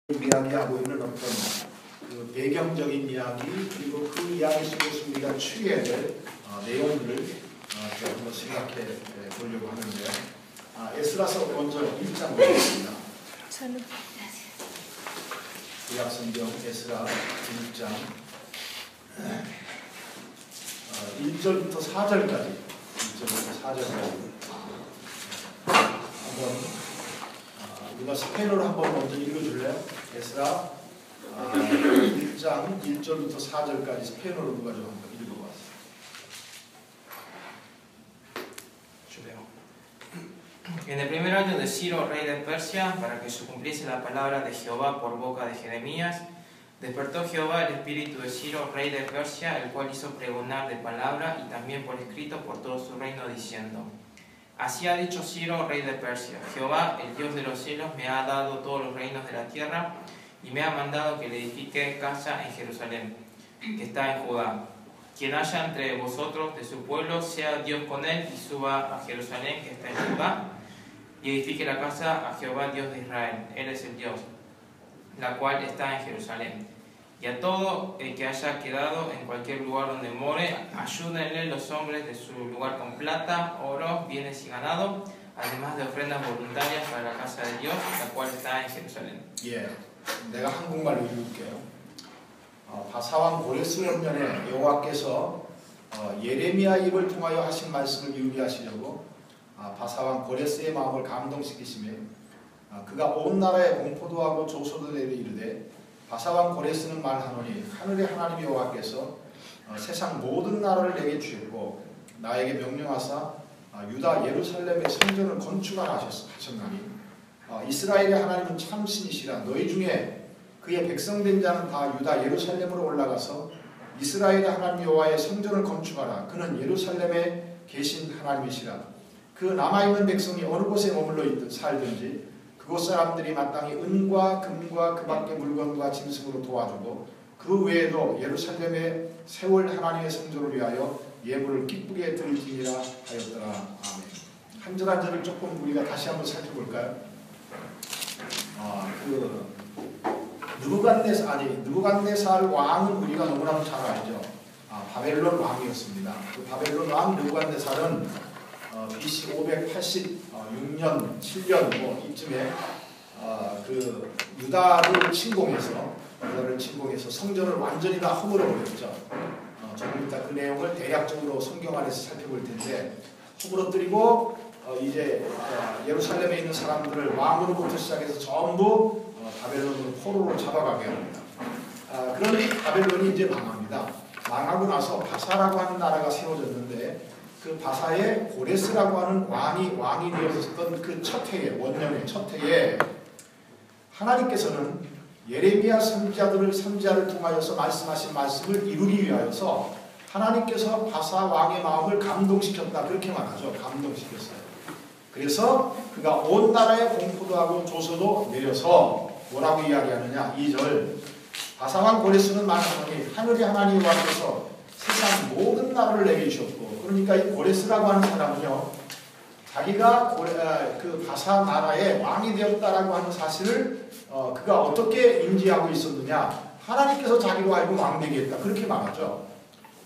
이야기하고 있는 어떤 그 배경적인 이야기, 그리고 그 이야기 속에서 우리가 취해야 될 내용들을 한번 생각해 보려고 하는데요. 에스라서 먼저 1장 보겠습니다. 구약성경 에스라 1장 1절부터 4절까지 한번 우리가 스페인어로 한번 먼저 읽어줄래요? 에스라 1장 1절부터 4절까지 스페인어로 누가 좀 한번 읽어봤어요. En el primer año de Ciro, rey de Persia, para que se cumpliese la palabra de Jehová por boca de Jeremías, despertó Jehová el espíritu de Ciro, rey de Persia, el cual hizo pregonar de palabra y también por escrito por todo su reino, diciendo: Así ha dicho Ciro, rey de Persia: Jehová, el Dios de los cielos, me ha dado todos los reinos de la tierra y me ha mandado que le edifique casa en Jerusalén, que está en Judá. Quien haya entre vosotros de su pueblo, sea Dios con él y suba a Jerusalén, que está en Judá, y edifique la casa a Jehová, Dios de Israel. Él es el Dios, la cual está en Jerusalén. Y a todo el que haya quedado en cualquier lugar donde more, ayúdenle los hombres de su lugar con plata, oro, bienes y ganado, además de ofrendas voluntarias para la casa de Dios, la cual está en Jerusalén. 내가 한국말로 읽을게요. 바사왕 고레스 년에 여호와께서 예레미야 입을 통하여 하신 말씀을 이루게 바사왕 고레스의 마음을 감동시키시며 그가 온 나라에 공포도 하고 조소도 내려 이르되 바사왕 고레스는 말하노니 하늘의 하나님 여호와께서 세상 모든 나라를 내게 주셨고 나에게 명령하사 유다 예루살렘의 성전을 건축하라 하셨나니 이스라엘의 하나님은 참 신이시라. 너희 중에 그의 백성된 자는 다 유다 예루살렘으로 올라가서 이스라엘의 하나님 여호와의 성전을 건축하라. 그는 예루살렘에 계신 하나님이시라. 그 남아있는 백성이 어느 곳에 머물러 살든지 그곳 사람들이 마땅히 은과 금과 그 밖의 물건과 짐승으로 도와주고 그 외에도 예루살렘에 세울 하나님의 성전을 위하여 예물을 기쁘게 드릴지니라 하였더라. 아멘. 한 절 한 절을 조금 우리가 다시 한번 살펴볼까요? 느부갓네살 왕은 우리가 너무나도 잘 알죠. 바벨론 왕이었습니다. 그 바벨론 왕 느부갓네살은 BC 586년, 7년 이쯤에 그 유다를 침공해서 성전을 완전히 다 허물어버렸죠. 조금 이따 그 내용을 대략적으로 성경 안에서 살펴볼 텐데 허물어뜨리고 이제 예루살렘에 있는 사람들을 왕으로부터 시작해서 전부 바벨론으로 포로로 잡아가게 합니다. 그러니 바벨론이 이제 망합니다. 망하고 나서 바사라고 하는 나라가 세워졌는데 그 바사에 고레스라고 하는 왕이 되었었던 그 첫 해에, 원년의 첫 해에 하나님께서는 예레미야 선지자를 통하여서 말씀하신 말씀을 이루기 위하여서 하나님께서 바사 왕의 마음을 감동시켰다. 그렇게 말하죠. 감동시켰어요. 그래서 그가 온 나라에 공포도 하고 조서도 내려서 뭐라고 이야기하느냐. 2절 바사 왕 고레스는 말하노니 하늘의 하나님 여호와께서 세상 모든 나라를 내게 주셨고, 그러니까 이 고레스라고 하는 사람은요, 자기가 그 바사 나라의 왕이 되었다라고 하는 사실을 그가 어떻게 인지하고 있었느냐. 하나님께서 자기로 알고 왕 되게 했다. 그렇게 말하죠.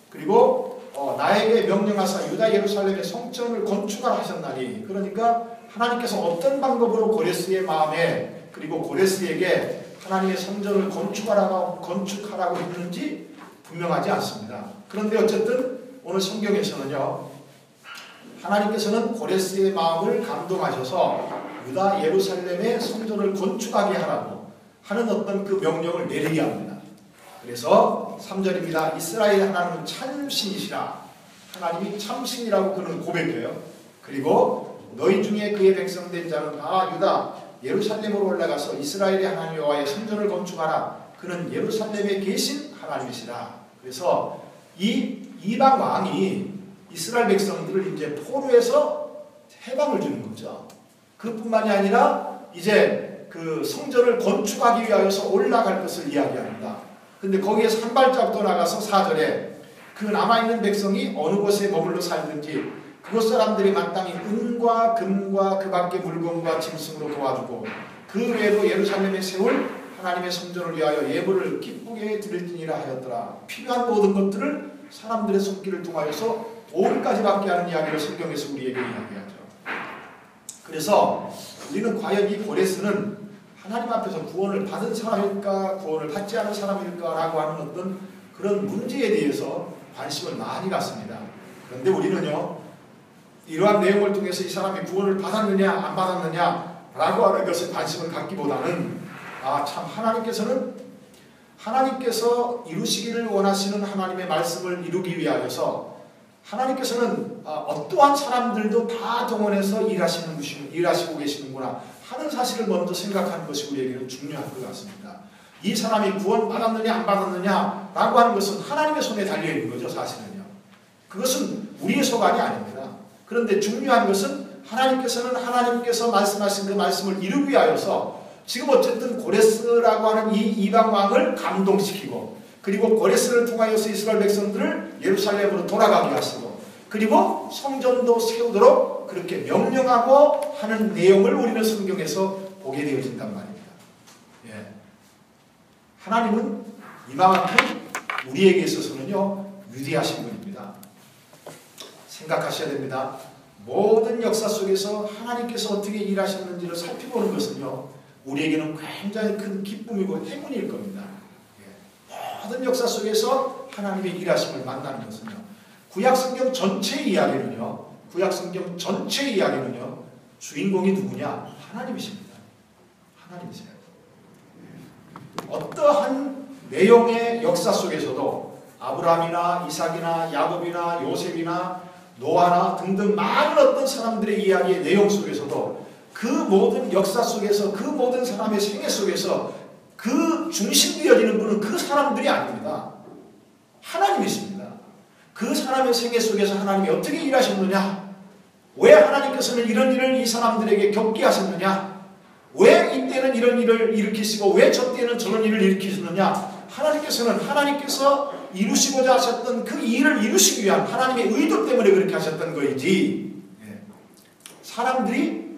그리고 나에게 명령하사 유다 예루살렘의 성전을 건축하라 하셨나니, 그러니까 하나님께서 어떤 방법으로 고레스의 마음에 그리고 고레스에게 하나님의 성전을 건축하라고 했는지 분명하지 않습니다. 그런데 어쨌든 오늘 성경에서는요, 하나님께서는 고레스의 마음을 감동하셔서 유다 예루살렘의 성전을 건축하게 하라고 하는 어떤 그 명령을 내리게 합니다. 그래서 3절입니다. 이스라엘 하나님은 참신이시라. 하나님이 참신이라고 그는 고백해요. 그리고 너희 중에 그의 백성된 자는 다 유다 예루살렘으로 올라가서 이스라엘의 하나님 여호와의 성전을 건축하라. 그는 예루살렘에 계신 하나님이시라. 그래서 이 이방 왕이 이스라엘 백성들을 이제 포로에서 해방을 주는 거죠. 그뿐만이 아니라 이제 그 성전을 건축하기 위하여서 올라갈 것을 이야기합니다. 근데 거기에서 한 발짝 더 나가서 4절에 그 남아있는 백성이 어느 곳에 머물러 살든지 그곳 사람들이 마땅히 은과 금과 그 밖의 물건과 짐승으로 도와주고 그 외에도 예루살렘에 세울 하나님의 성전을 위하여 예물을 기쁘게 드릴지니라 하였더라. 필요한 모든 것들을 사람들의 손길을 통하여서 돈까지 받게 하는 이야기를 성경에서 우리에게 이야기하죠. 그래서 우리는 과연 이 고레스는 하나님 앞에서 구원을 받은 사람일까, 구원을 받지 않은 사람일까라고 하는 어떤 그런 문제에 대해서 관심을 많이 갖습니다. 그런데 우리는요, 이러한 내용을 통해서 이 사람이 구원을 받았느냐 안 받았느냐라고 하는 것에 관심을 갖기보다는 참 하나님께서 이루시기를 원하시는 하나님의 말씀을 이루기 위하여서 하나님께서는 어떠한 사람들도 다 동원해서 일하시고 계시는구나 하는 사실을 먼저 생각하는 것이 우리에게는 중요한 것 같습니다. 이 사람이 구원받았느냐 안 받았느냐라고 하는 것은 하나님의 손에 달려있는 거죠. 사실은요. 그것은 우리의 소관이 아닙니다. 그런데 중요한 것은 하나님께서 말씀하신 그 말씀을 이루기 위하여서 지금 어쨌든 고레스라고 하는 이 이방 왕을 감동시키고, 그리고 고레스를 통하여서 이스라엘 백성들을 예루살렘으로 돌아가게 하시고, 그리고 성전도 세우도록 그렇게 명령하고 하는 내용을 우리는 성경에서 보게 되어진단 말입니다. 예. 하나님은 이만큼 우리에게 있어서는요, 위대하신 분입니다. 생각하셔야 됩니다. 모든 역사 속에서 하나님께서 어떻게 일하셨는지를 살펴보는 것은요, 우리에게는 굉장히 큰 기쁨이고 행운일 겁니다. 모든 역사 속에서 하나님의 일하심을 만나는 것은요, 구약성경 전체 이야기는요, 주인공이 누구냐? 하나님이십니다. 하나님이세요. 어떠한 내용의 역사 속에서도 아브라함이나 이삭이나 야곱이나 요셉이나 노아나 등등 많은 어떤 사람들의 이야기의 내용 속에서도 그 모든 역사 속에서, 그 모든 사람의 생애 속에서 그 중심 되어지는 분은 그 사람들이 아닙니다. 하나님이십니다. 그 사람의 생애 속에서 하나님이 어떻게 일하셨느냐? 왜 하나님께서는 이런 일을 이 사람들에게 겪게 하셨느냐? 왜 이때는 이런 일을 일으키시고 왜 저 때는 저런 일을 일으키셨느냐? 하나님께서 이루시고자 하셨던 그 일을 이루시기 위한 하나님의 의도 때문에 그렇게 하셨던 거이지, 사람들이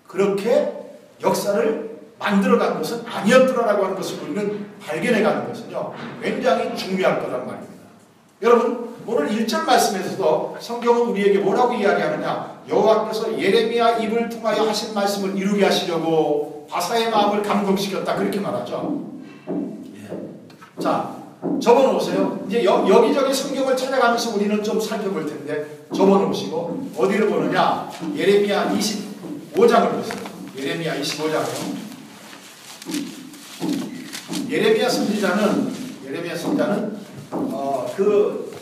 그렇게 역사를 만들어간 것은 아니었더라라고 하는 것을 우리는 발견해가는 것은요, 굉장히 중요할 거란 말입니다. 여러분, 오늘 1절 말씀에서도 성경은 우리에게 뭐라고 이야기하느냐? 여호와께서 예레미야 입을 통하여 하신 말씀을 이루게 하시려고 바사의 마음을 감동시켰다, 그렇게 말하죠. 자, 접어놓으세요. 이제 여기저기 성경을 찾아가면서 우리는 좀 살펴볼 텐데, 접어놓으시고 어디를 보느냐? 예레미야 25장을 보세요. 예레미야 25장이요. 예레미야 선지자는 그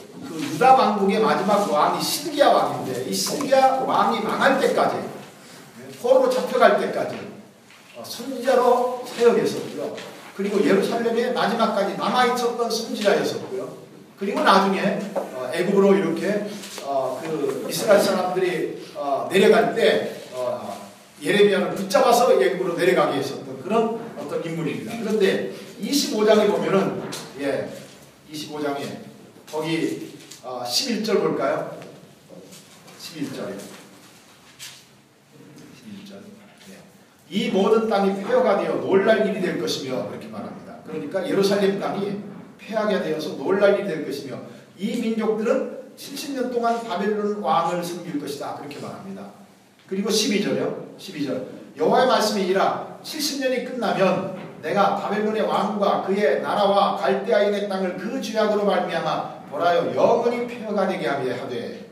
유다 왕국의 마지막 왕이 시드기야 왕인데, 이 시드기야 왕이 망할 때까지, 포로로 잡혀갈 때까지 선지자로 사역했었고요. 그리고 예루살렘에 마지막까지 남아있었던 선지자였었고요. 그리고 나중에 애굽으로 이렇게 그 이스라엘 사람들이 내려갈 때 예레미야를 붙잡아서 애굽으로 내려가게 했었던 그런 어떤 인물입니다. 그런데 25장에 보면은, 25장에 거기 11절 볼까요? 11절이요. 이 모든 땅이 폐허가 되어 놀랄 일이 될 것이며, 그렇게 말합니다. 그러니까 예루살렘 땅이 폐하게 되어서 놀랄 일이 될 것이며, 이 민족들은 70년 동안 바벨론 왕을 섬길 것이다, 그렇게 말합니다. 그리고 12절이요. 12절. 여호와의 말씀이니라 70년이 끝나면 내가 바벨론의 왕과 그의 나라와 갈대아인의 땅을 그 죄악으로 말미암아 보라여 영원히 폐허가 되게 하되,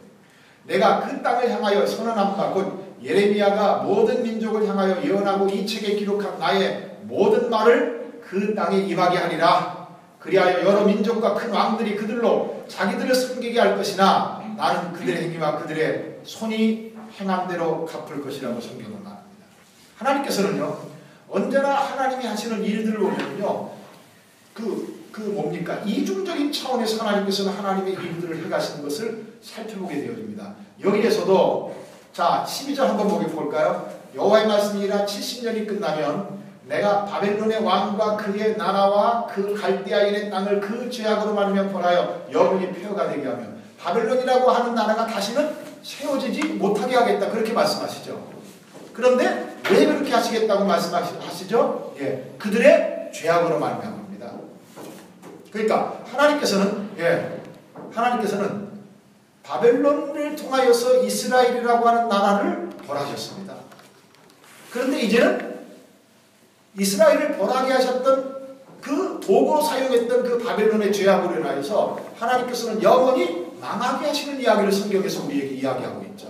내가 그 땅을 향하여 선언한 바 곧 예레미야가 모든 민족을 향하여 예언하고 이 책에 기록한 나의 모든 말을 그 땅에 임하게 하리라. 그리하여 여러 민족과 큰 왕들이 그들로 자기들을 섬기게 할 것이나 나는 그들의 행위와 그들의 손이 행한 대로 갚을 것이라고 성경은 말합니다. 하나님께서는요, 언제나 하나님이 하시는 일들을 보면요, 뭡니까? 이중적인 차원에서 하나님께서는 하나님의 일들을 해가시는 것을 살펴보게 되어집니다. 여기에서도 자, 12절 한번 볼까요? 여호와의 말씀이라 70년이 끝나면 내가 바벨론의 왕과 그의 나라와 그 갈대아인의 땅을 그 죄악으로 말미암아 벌하여 영원히 폐허가 되게 하며, 바벨론이라고 하는 나라가 다시는 세워지지 못하게 하겠다, 그렇게 말씀하시죠. 그런데 왜 그렇게 하시겠다고 말씀하시죠? 그들의 죄악으로 말미암습니다. 그러니까 하나님께서는 바벨론을 통하여서 이스라엘이라고 하는 나라를 벌하셨습니다. 그런데 이제는 이스라엘을 벌하게 하셨던 그 도구로 사용했던 그 바벨론의 죄악으로 인하여서 하나님께서는 영원히 망하게 하시는 이야기를 성경에서 우리에게 이야기하고 있죠.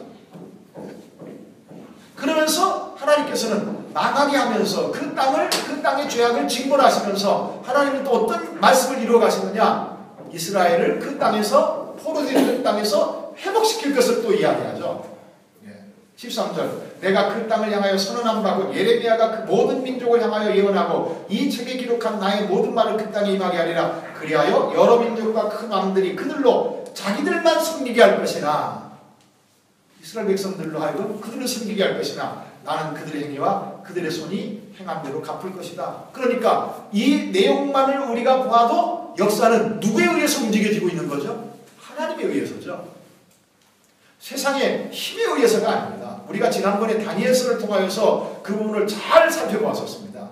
그러면서 하나님께서는 망하게 하면서 그 땅의 죄악을 징벌하시면서 하나님은 또 어떤 말씀을 이루어 가시느냐? 이스라엘을 그 땅에서 포로된 땅에서 회복시킬 것을 또 이야기하죠. 13절 내가 그 땅을 향하여 선언함을 하고 예레미야가 그 모든 민족을 향하여 예언하고 이 책에 기록한 나의 모든 말을 그 땅에 임하게 하리라. 그리하여 여러 민족과 큰 왕들이 그들로 자기들만 섬기게 할 것이나 이스라엘 백성들로 하여금 그들을 섬기게 할 것이나 나는 그들의 행위와 그들의 손이 행한 대로 갚을 것이다. 그러니까 이 내용만을 우리가 보아도 역사는 누구에 의해서 움직여지고 있는 거죠? 하나님에 의해서죠. 세상의 힘에 의해서가 아닙니다. 우리가 지난번에 다니엘서를 통하여서 그 부분을 잘 살펴보았었습니다.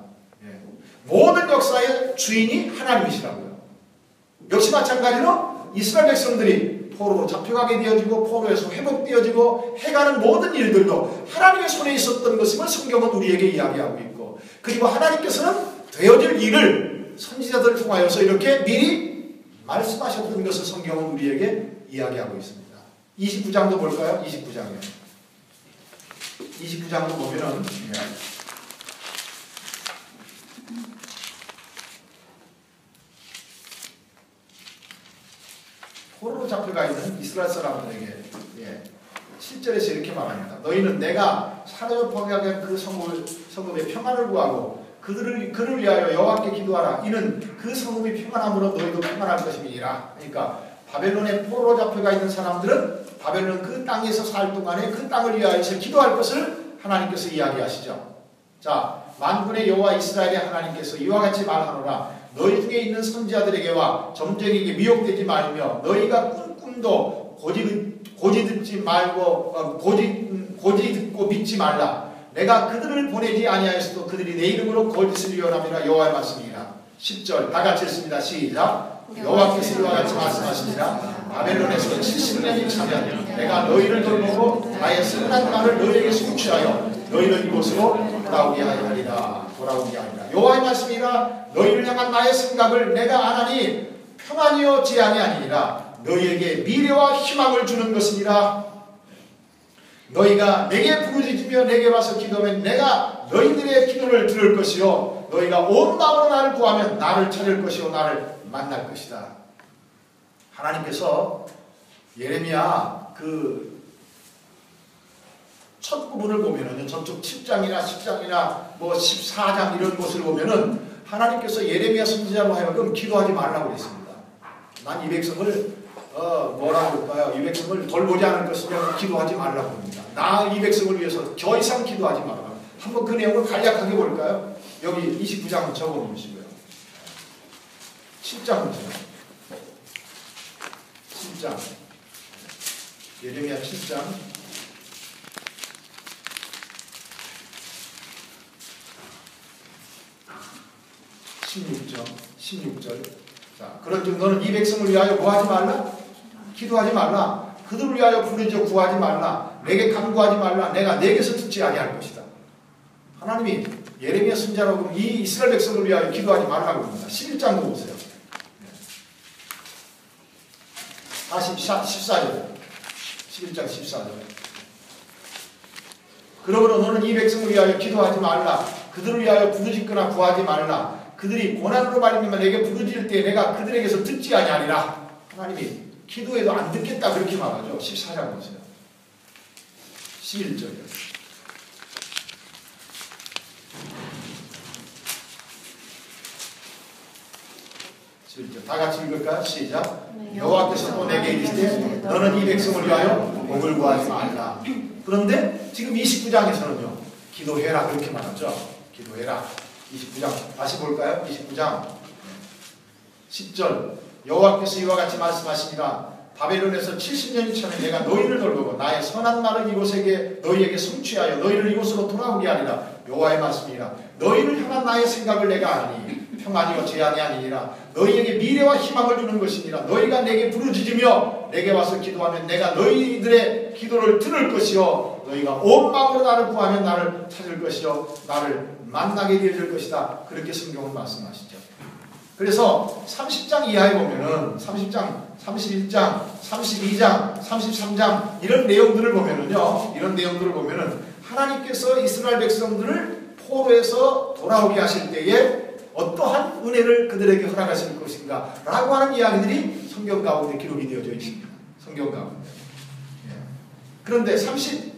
모든 역사의 주인이 하나님이시라고요. 역시 마찬가지로 이스라엘 백성들이 포로로 잡혀가게 되어지고 포로에서 회복되어지고 해가는 모든 일들도 하나님의 손에 있었던 것임을 성경은 우리에게 이야기하고 있고, 그리고 하나님께서는 되어질 일을 선지자들을 통하여서 이렇게 미리 말씀하셨던 것을 성경은 우리에게 이야기하고 있습니다. 29장도 볼까요? 29장이요. 29장도 보면은 포로로 잡혀가 있는 이스라엘 사람들에게 7절에서 이렇게 말합니다. 너희는 내가 사람을 포기하게 한 그 성읍의 평안을 구하고 그를 위하여 여호와께 기도하라. 이는 그 성읍이 평안함으로 너희도 평안할 것임이니라. 그러니까 바벨론에 포로로 잡혀가 있는 사람들은 바벨론 그 땅에서 살 동안에 그 땅을 위하여서 기도할 것을 하나님께서 이야기하시죠. 자, 만군의 여호와 이스라엘의 하나님께서 이와 같이 말하노라. 너희 중에 있는 선지자들에게와 점쟁이에게 미혹되지 말며 너희가 꿈도 고지 듣지 말고 고지 듣고 믿지 말라. 내가 그들을 보내지 아니하였어도 그들이 내 이름으로 거짓을 유언함이라. 여호와의 말씀이라. 10절 다 같이 읽습니다. 시작. 여호와께서 이와 같이 말씀하시니라. 바벨론에서 70년이 차면 내가 너희를 돌보고 나의 선한 말을 너희에게 성취하여 너희를 이곳으로 돌아오게 하리라. 여호와의 말씀이라. 너희를 향한 나의 생각을 내가 아나니 평안이요 재앙이 아니니라. 너희에게 미래와 희망을 주는 것이니라. 너희가 내게 부르짖으며 내게 와서 기도하면 내가 너희들의 기도를 들을 것이요 너희가 온 마음으로 나를 구하면 나를 찾을 것이요 나를 만날 것이다. 하나님께서 예레미야 그 첫 부분을 보면은 저쪽 7장이나 10장이나 뭐 14장 이런 곳을 보면은 하나님께서 예레미야 선지자로 하여금 기도하지 말라고 그랬습니다. 난 이 백성을 뭐라고 할까요? 이 백성을 돌보지 않을 것이냐고 기도하지 말라고 합니다. 나 이 백성을 위해서 더 이상 기도하지 말라. 한번 그 내용을 간략하게 볼까요? 여기 29장 적어놓으시고요. 7장 보세요. 7장 예레미야 7장 16절 자, 그런즉 너는 이 백성을 위하여 뭐하지 말라? 기도하지 말라. 그들을 위하여 부르짖어 구하지 말라. 내게 간구하지 말라. 내가 내게서 듣지 아니할 것이다. 하나님이 예레미야 선지자라고 이 이스라엘 백성을 위하여 기도하지 말라고 합니다. 11장 보세요. 14절 11장 14절 그러므로 너는 이 백성을 위하여 기도하지 말라. 그들을 위하여 부르짖거나 구하지 말라. 그들이 고난으로 말미암아 내게 부르짖을 때 내가 그들에게서 듣지 아니하리라. 하나님이 기도해도 안 듣겠다 그렇게 말하죠. 14장 보세요. 11절이요. 11절 다 같이 읽을까요? 시작. 여호와께서 또 내게 이르시되 너는 이 백성을 위하여 복을 구하지 말라. 그런데 지금 29장에서는요. 기도해라 그렇게 말하죠. 기도해라. 29장 다시 볼까요? 29장 10절 여호와께서 이와 같이 말씀하시니라. 바벨론에서 70년이 차면 내가 너희를 돌보고 나의 선한 말을 이곳에게 너희에게 성취하여 너희를 이곳으로 돌아오게 하리라. 여호와의 말씀이라. 너희를 향한 나의 생각을 내가 아니 평안이요 재앙이 아니니라. 너희에게 미래와 희망을 주는 것이니라. 너희가 내게 부르짖으며 내게 와서 기도하면 내가 너희들의 기도를 들을 것이요 너희가 온 마음으로 나를 구하면 나를 찾을 것이요 나를 만나게 되어질 것이다. 그렇게 성경은 말씀하시죠. 그래서 30장 이하에 보면은 30장, 31장, 32장, 33장 이런 내용들을 보면은 하나님께서 이스라엘 백성들을 포로에서 돌아오게 하실 때에 어떠한 은혜를 그들에게 허락하실 것인가 라고 하는 이야기들이 성경 가운데 기록이 되어져 있습니다. 성경 가운데. 그런데 32장을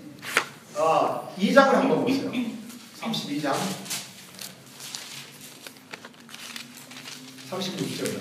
한번 보세요. 32장 36절.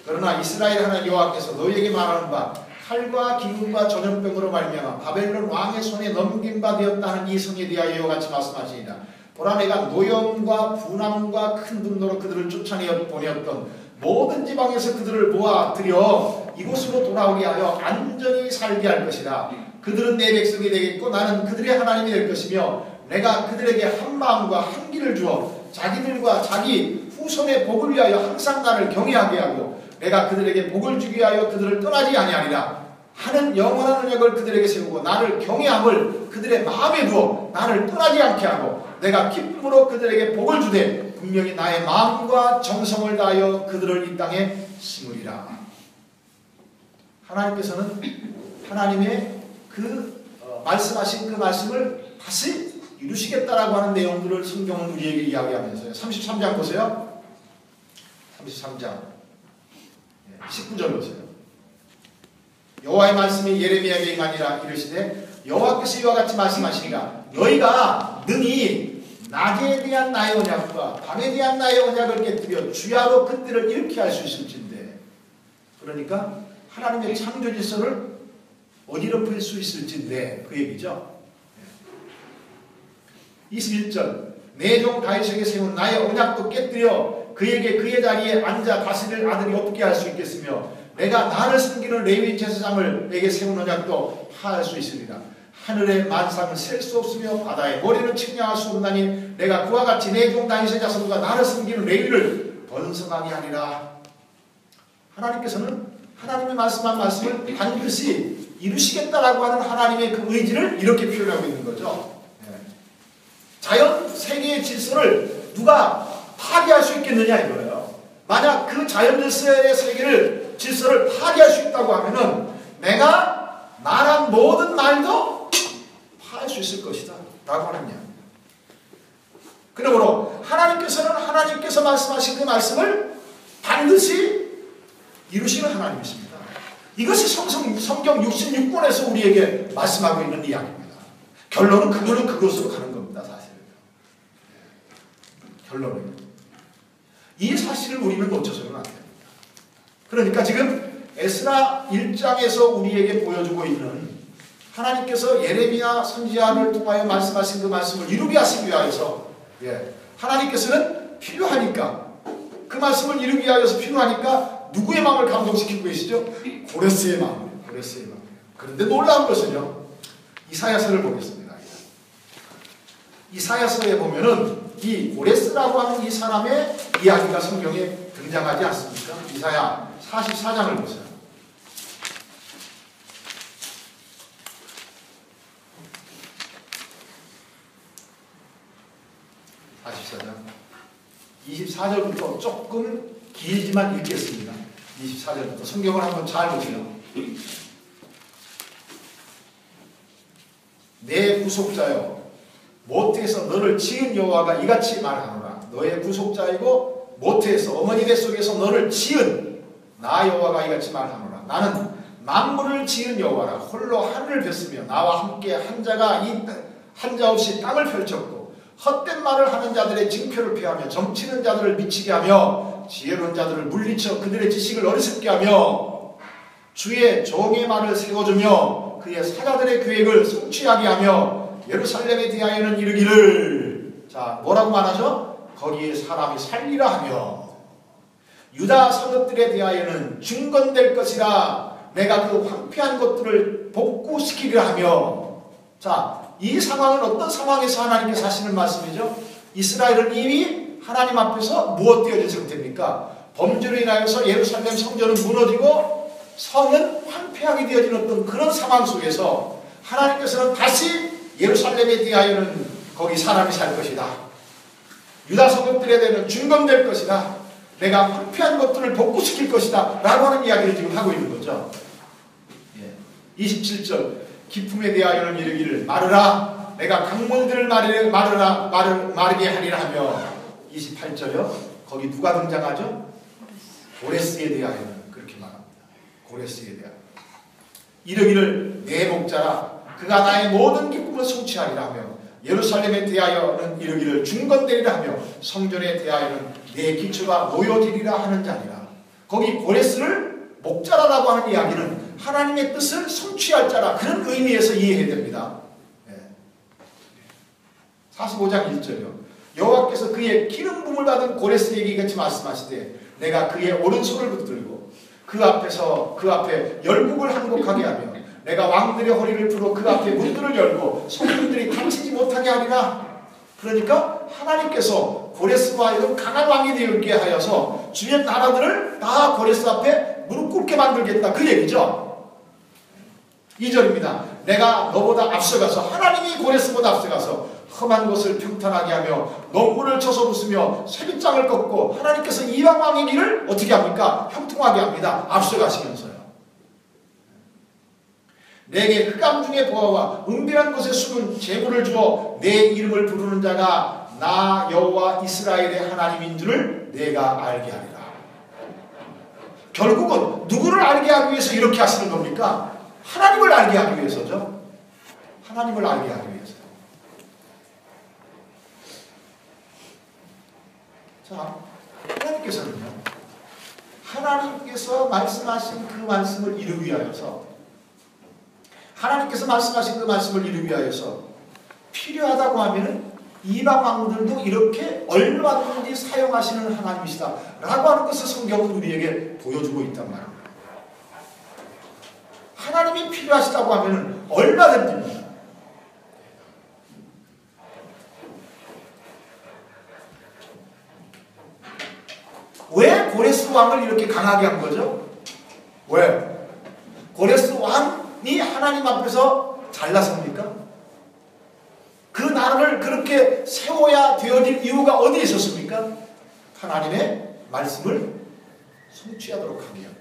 그러나 이스라엘 하나님 여호와께서 너희에게 말하는 바 칼과 기근과 전염병으로 말미암아 바벨론 왕의 손에 넘긴 바 되었다는 이 성에 대하여 이와 같이 말씀하시니라. 보라 내가 노염과 분함과 큰 분노로 그들을 쫓아내 보내었던 모든 지방에서 그들을 모아들여 이곳으로 돌아오게 하여 안전히 살게 할 것이라. 그들은 내 백성이 되겠고 나는 그들의 하나님이 될 것이며 내가 그들에게 한 마음과 한 길을 주어 자기들과 자기 후손의 복을 위하여 항상 나를 경외하게 하고 내가 그들에게 복을 주기 위하여 그들을 떠나지 아니하리라 하는 영원한 언약을 그들에게 세우고 나를 경외함을 그들의 마음에 두어 나를 떠나지 않게 하고 내가 기쁨으로 그들에게 복을 주되 분명히 나의 마음과 정성을 다하여 그들을 이 땅에 심으리라. 하나님께서는 하나님의 말씀하신 그 말씀을 다시 이루시겠다라고 하는 내용들을 성경은 우리에게 이야기하면서요. 33장 보세요. 33장 19절 보세요. 여호와의 말씀이 예레미야에게 임하니라. 이르시되 여호와께서 이와 같이 말씀하시니라. 너희가 능히 낮에 대한 나의 언약과 밤에 대한 나의 언약을 깨뜨려 주야로 그때를 잃게 할 수 있을진데. 그러니까 하나님의 창조 질서를 어지럽힐 수 있을진데 그 얘기죠. 21절 내 종 다윗에게 세운 나의 언약도 깨뜨려 그에게 그의 자리에 앉아 다스릴 아들이 없게 할 수 있겠으며 내가 나를 섬기는 레위 제사장을 내게 세운 언약도 파할 수 있으리라. 하늘의 만상은 셀 수 없으며 바다의 모래는 측량할 수 없나니 내가 그와 같이 내 종 다윗의 자손과 나를 섬기는 레위를 번성하게 하리라. 하나님께서는 하나님의 말씀한 말씀을 반드시 이루시겠다라고 하는 하나님의 그 의지를 이렇게 표현하고 있는 거죠. 자연 세계의 질서를 누가 파괴할 수 있겠느냐 이거예요. 만약 그 자연 질서의 질서를 파괴할 수 있다고 하면은 내가 말한 모든 말도 파할 수 있을 것이다 라고 하는 이야기입니다. 그러므로 하나님께서는 하나님께서 말씀하신 그 말씀을 반드시 이루시는 하나님이십니다. 이것이 성경 66권에서 우리에게 말씀하고 있는 이야기입니다. 결론은 그것으로 가는 겁니다. 사실은. 결론은 이 사실을 우리는 놓쳐서는 안 됩니다. 그러니까 지금 에스라 1장에서 우리에게 보여주고 있는 하나님께서 예레미야 선지자를 통하여 말씀하신 그 말씀을 이루게 하시기 위하여서 하나님께서는 필요하니까 그 말씀을 이루기 위하여서 필요하니까 누구의 마음을 감동시키고 계시죠? 고레스의 마음. 그런데 놀라운 것은요. 이사야서를 보겠습니다. 이사야서에 보면은 이 고레스라고 하는 이 사람의 이야기가 성경에 등장하지 않습니까? 이사야 44장을 보세요. 44장 24절부터 조금 길지만 읽겠습니다. 24절부터 성경을 한번 잘 보세요. 내 구속자여 모태에서 너를 지은 여호와가 이같이 말하노라. 너의 구속자이고 모태에서 어머니 뱃속에서 너를 지은 나 여호와가 이같이 말하노라. 나는 만물을 지은 여호와라. 홀로 하늘을 폈으며 나와 함께 한 자 없이 땅을 펼쳤고 헛된 말을 하는 자들의 징표를 폐하며 점치는 자들을 미치게 하며 지혜로운 자들을 물리쳐 그들의 지식을 어리석게 하며 주의 종의 말을 세워주며 그의 사자들의 계획을 성취하게 하며 예루살렘에 대하여는 이르기를 자 뭐라고 말하죠? 거기에 사람이 살리라 하며 유다 성읍들에 대하여는 중건될 것이라 내가 그 황폐한 것들을 복구시키리라 하며 자 이 상황은 어떤 상황에서 하나님께서 하시는 말씀이죠? 이스라엘은 이미 하나님 앞에서 무엇되어진 상태입니까? 범죄로 인하여서 예루살렘 성전은 무너지고 성은 황폐하게 되어진 어떤 그런 상황 속에서 하나님께서는 다시 예루살렘에 대하여는 거기 사람이 살 것이다. 유다 성읍들에 대한 준건될 것이다. 내가 황폐한 것들을 복구시킬 것이다. 라고 하는 이야기를 지금 하고 있는 거죠. 27절 기품에 대하여는 이르기를 마르라. 내가 강물들을 마르게 하리라 하며 28절요. 거기 누가 등장하죠? 고레스에 대하여는 그렇게 말합니다. 고레스에 대하여 이르기를 내 목자라 그가 나의 모든 기쁨을 성취하리라 하며 예루살렘에 대하여는 이르기를 중건되리라 하며 성전에 대하여는 내 기초가 놓여지리라 하는 자니라. 거기 고레스를 목자라라고 하는 이야기는 하나님의 뜻을 성취할 자라 그런 의미에서 이해해야 됩니다. 45장 1절이요. 여호와께서 그의 기름 부음을 받은 고레스에게 같이 말씀하시되 내가 그의 오른손을 붙들고 그 앞에 열국을 항복하게 하며 내가 왕들의 허리를 풀어 그 앞에 문들을 열고 성민들이 다치지 못하게 하리라. 그러니까 하나님께서 고레스와 하여금 강한 왕이 되게 하여서 주변 나라들을 다 고레스 앞에 무릎 꿇게 만들겠다 그 얘기죠. 2절입니다. 내가 너보다 앞서가서 하나님이 고레스보다 앞서가서 험한 것을 평탄하게 하며 농물을 쳐서 부수며 쇠빗장을 꺾고 하나님께서 이방 왕의 길을 어떻게 합니까? 형통하게 합니다. 앞서가시면서요. 내게 흑암 중에 보아와 은밀한 곳에 숨은 재물을 주어 내 이름을 부르는 자가 나 여호와 이스라엘의 하나님인 줄을 내가 알게 하리라. 결국은 누구를 알게 하기 위해서 이렇게 하시는 겁니까? 하나님을 알게 하기 위해서죠. 하나님을 알게 하기 위해서. 자, 하나님께서는요, 하나님께서 말씀하신 그 말씀을 이루기 위하여서, 하나님께서 말씀하신 그 말씀을 이루기 위하여서 필요하다고 하면은 이방 왕들도 이렇게 얼마든지 사용하시는 하나님이시다 라고 하는 것을 성경은 우리에게 보여주고 있단 말입니다. 하나님이 필요하시다고 하면은 얼마든지 왜 고레스 왕을 이렇게 강하게 한 거죠? 왜? 고레스 왕이 하나님 앞에서 잘나섭니까? 그 나라를 그렇게 세워야 되어질 이유가 어디에 있었습니까? 하나님의 말씀을 성취하도록 하기 위해서.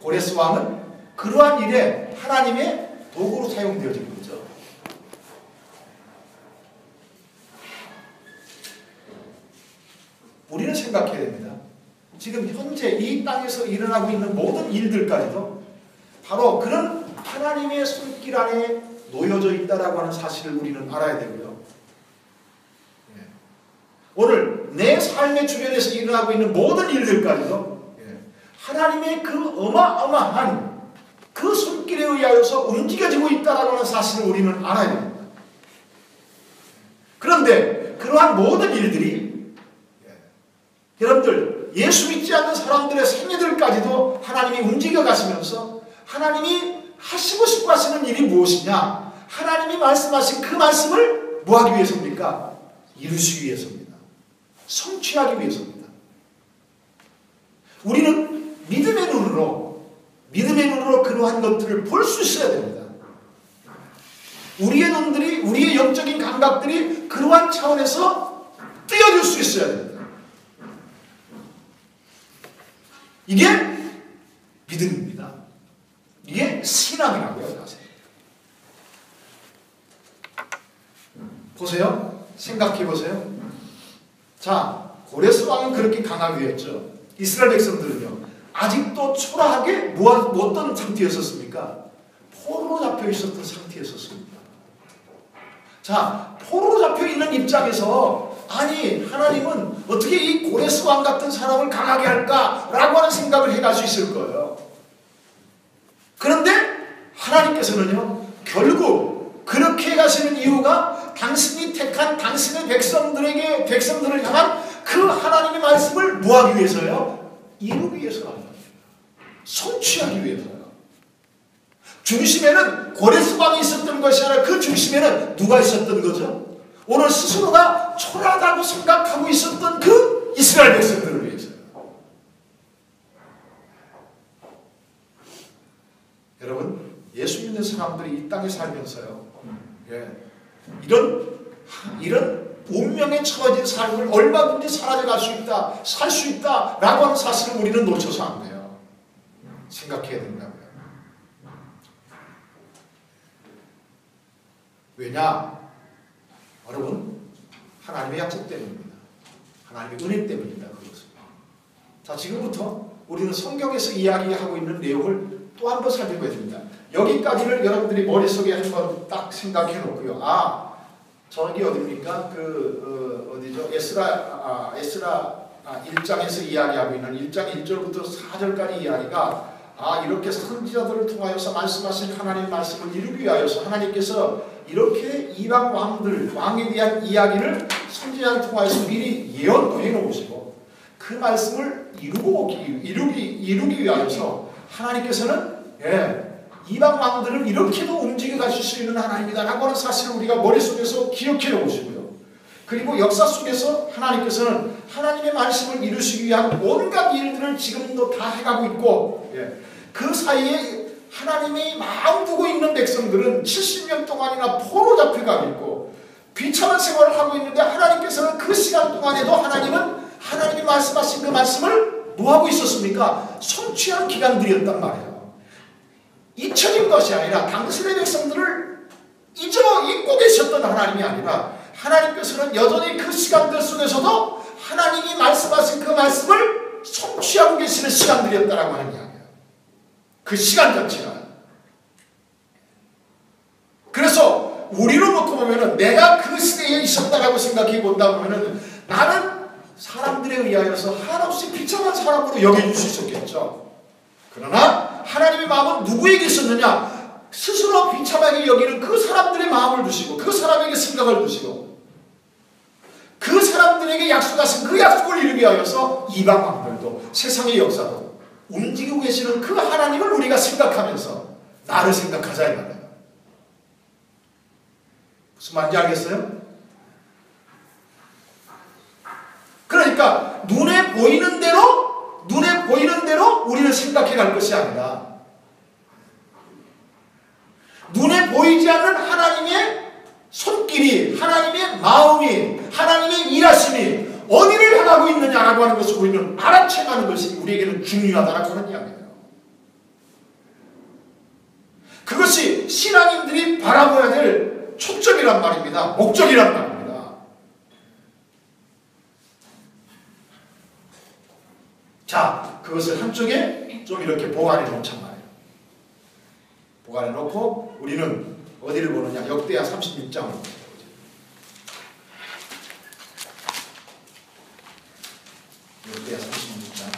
고레스 왕은 그러한 일에 하나님의 도구로 사용되어진 거죠. 우리는 생각해야 됩니다. 지금 현재 이 땅에서 일어나고 있는 모든 일들까지도 바로 그런 하나님의 손길 안에 놓여져 있다라고 하는 사실을 우리는 알아야 되고요. 오늘 내 삶의 주변에서 일어나고 있는 모든 일들까지도 하나님의 그 어마어마한 그 손길에 의하여서 움직여지고 있다라고 하는 사실을 우리는 알아야 됩니다. 그런데 그러한 모든 일들이 여러분들 예수 믿지 않는 사람들의 생애들까지도 하나님이 움직여 가시면서 하나님이 하시고 싶어 하시는 일이 무엇이냐? 하나님이 말씀하신 그 말씀을 뭐하기 위해서입니까? 이루시기 위해서입니다. 성취하기 위해서입니다. 우리는 믿음의 눈으로 그러한 것들을 볼 수 있어야 됩니다. 우리의 눈들이, 우리의 영적인 감각들이 그러한 차원에서 뛰어들 수 있어야 됩니다. 이게 믿음입니다. 이게 신앙이라고요. 보세요. 생각해 보세요. 자, 고레스 왕은 그렇게 강하게 했죠. 이스라엘 백성들은요, 아직도 초라하게 어떤 상태였었습니까? 포로로 잡혀 있었던 상태였었습니다. 자, 포로로 잡혀 있는 입장에서 아니 하나님은 어떻게 이 고레스 왕 같은 사람을 강하게 할까라고 하는 생각을 해갈 수 있을 거예요. 그런데 하나님께서는요, 결국 그렇게 해가시는 이유가 당신이 택한 당신의 백성들을 향한 그 하나님의 말씀을 뭐하기 위해서요? 이루기 위해서라는 거예요. 성취하기 위해서요. 중심에는 고레스 왕이 있었던 것이 아니라 그 중심에는 누가 있었던 거죠? 오늘 스스로가 초라하다고 생각하고 있었던 그 이스라엘 백성들을 위해서요. 여러분, 예수 믿는 사람들이 이 땅에 살면서요, 이런 운명에 처해진 삶을 얼마든지 사라져갈 수 있다, 살 수 있다라고 하는 사실을 우리는 놓쳐서 안 돼요. 생각해야 된다고요. 왜냐? 여러분, 하나님의 약속 때문입니다. 하나님의 은혜 때문입니다. 그것은. 자, 지금부터 우리는 성경에서 이야기하고 있는 내용을 또 한 번 살펴봐야 됩니다. 여기까지를 여러분들이 머릿속에 한번 딱 생각해 놓고요. 저기 어디입니까? 어디죠? 에스라 1장에서 이야기하고 있는 1장 1절부터 4절까지 이야기가 이렇게 선지자들을 통하여서 말씀하신 하나님의 말씀을 이루기 위하여서 하나님께서 이렇게 이방 왕에 대한 이야기를 선지자를 통하여서 미리 예언도 해놓으시고 그 말씀을 이루기 위하여서 하나님께서는 이방 왕들을 이렇게도 움직여 가실 수 있는 하나님이다라고 하는 사실을 우리가 머릿속에서 기억해 놓으시고요. 그리고 역사 속에서 하나님께서는 하나님의 말씀을 이루시기 위한 온갖 일들을 지금도 다 해가고 있고, 그 사이에 하나님의 마음 두고 있는 백성들은 70년 동안이나 포로 잡혀가고 있고 비참한 생활을 하고 있는데 하나님께서는 그 시간 동안에도 하나님이 말씀하신 그 말씀을 뭐하고 있었습니까? 성취한 기간들이었단 말이에요. 잊혀진 것이 아니라 당신의 백성들을 잊고 계셨던 하나님이 아니라 하나님께서는 여전히 그 시간들 속에서도 하나님이 말씀하신 그 말씀을 성취하고 계시는 시간들이었다라고 하는 이야기예요. 그 시간 자체가. 그래서 우리로 놓고 보면은 내가 그 시대에 있었다라고 생각해 본다 보면은 나는 사람들에 의하여서 한없이 비참한 사람으로 여겨줄 수 있었겠죠. 그러나 하나님의 마음은 누구에게 있었느냐? 스스로 비참하게 여기는 그 사람들의 마음을 두시고 그 사람에게 생각을 두시고 그 사람들에게 약속하신 그 약속을 이루기 위하여서 이방 왕들도 세상의 역사도 움직이고 계시는 그 하나님을 우리가 생각하면서 나를 생각하자 이 말이에요. 무슨 말인지 알겠어요? 그러니까 눈에 보이는 대로 우리는 생각해 갈 것이 아니라 눈에 보이지 않는 하나님의 손길이, 하나님의 마음이, 하나님의 일하심이 어디를 향하고 있느냐라고 하는 것을 우리는 알아채가는 것이 우리에게는 중요하다라고 하는 이야기예요. 그것이 신앙인들이 바라봐야 될 초점이란 말입니다. 목적이란 말입니다. 자, 그것을 한쪽에 좀 이렇게 보관해 놓자 말이에요. 보관해 놓고 우리는 어디를 보느냐? 역대하 36장을 보죠. 역대하 36장.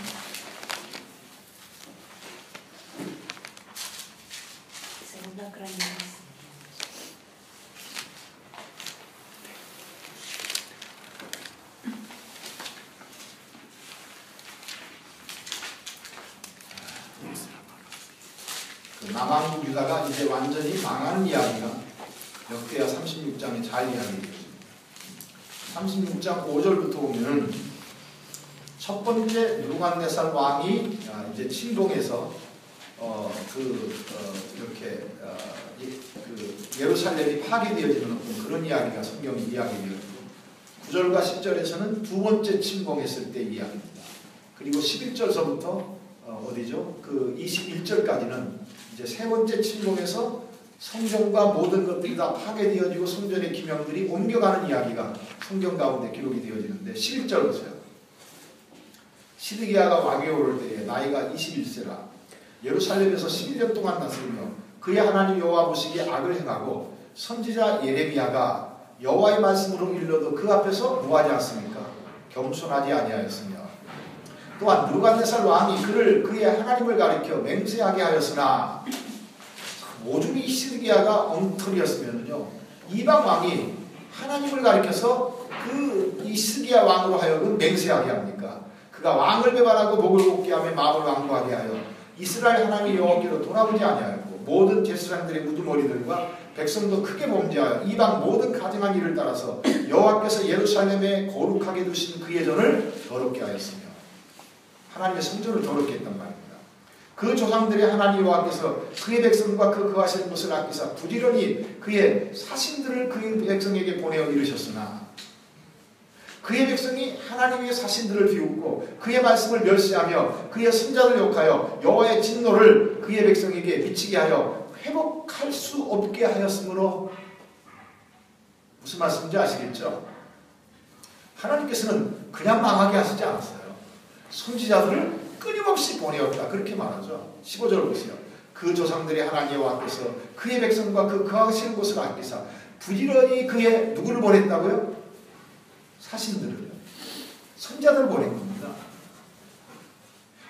Segunda Crónicas. 남왕국 유다가 이제 완전히 망하는 이야기가 역대하 36장에 잘 이야기해요. 36장 5절부터 보면은 첫 번째 느부갓네살 왕이 이제 침공해서 이렇게 예루살렘이 파괴되어지는 그런 이야기가 성경이 이야기되었고 9절과 10절에서는 두 번째 침공했을 때 이야기입니다. 그리고 11절서부터 어디죠? 그 21절까지는 이제 세 번째 침공에서 성전과 모든 것들이 다 파괴되어지고 성전의 기명들이 옮겨가는 이야기가 성경 가운데 기록이 되어지는데 11절 보세요. 시드기야가 왕위에 오를 때에 나이가 21세라 예루살렘에서 11년 동안 다스리며 그의 하나님 여호와 보시기에 악을 행하고 선지자 예레미야가 여호와의 말씀으로 일러도 그 앞에서 뭐하지 않습니까? 겸손하지 아니하였으며 또한 느부갓네살 왕이 그의 하나님을 가리켜 맹세하게 하였으나 오죽이 시드기야가 엉터리였으면요 이방 왕이 하나님을 가리켜서 이 시드기야 왕으로 하여금 맹세하게 합니까? 그가 왕을 배반하고 목을 곱게 하며 마음을 완고하게 하여 이스라엘 하나님 여호와께로 돌아보지 아니하였고 모든 제사장들의 우두머리들과 백성도 크게 범죄하여 이방 모든 가증한 일을 따라서 여호와께서 예루살렘에 거룩하게 두신 그의 전을 더럽게 하였으며 하나님의 성전을 더럽게 했단 말입니다. 그 조상들의 하나님 여호와께서 그의 백성과 그 거하시는 것을 아끼사 부지런히 그의 사신들을 그의 백성에게 보내어 이르셨으나 그의 백성이 하나님의 사신들을 비웃고 그의 말씀을 멸시하며 그의 선자를 욕하여 여호와의 진노를 그의 백성에게 미치게 하여 회복할 수 없게 하였으므로 무슨 말씀인지 아시겠죠? 하나님께서는 그냥 망하게 하시지 않았어요. 선지자들을 끊임없이 보내었다. 그렇게 말하죠. 15절 보세요. 그 조상들의 하나님 여호와께서 그의 백성과 그 거하시는 곳을 아끼사 부지런히 그의 누구를 보냈다고요? 사신들을요. 선자들을 보낸 겁니다.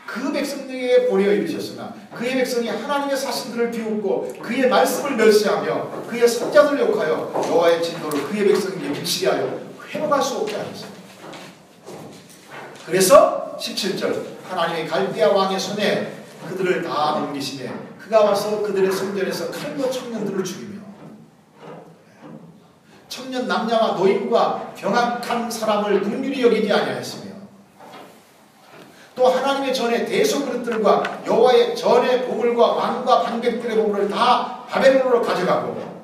그 백성에게 보내어 이르셨으나 그의 백성이 하나님의 사신들을 비웃고 그의 말씀을 멸시하며 그의 선자들을 욕하여 여호와의 진노를 그의 백성에게 미치게 하여 회복할 수 없게 하셨습니다. 그래서 17절 하나님의 갈대아 왕의 손에 그들을 다 넘기시매 그가 와서 그들의 성전에서 칼로 청년들을 죽이며 청년 남녀와 노인과 병약한 사람을 긍휼히 여기지 아니하였으며 또 하나님의 전에 대소 그릇들과 여호와의 전의 보물과 왕과 반객들의 보물을 다 바벨론으로 가져가고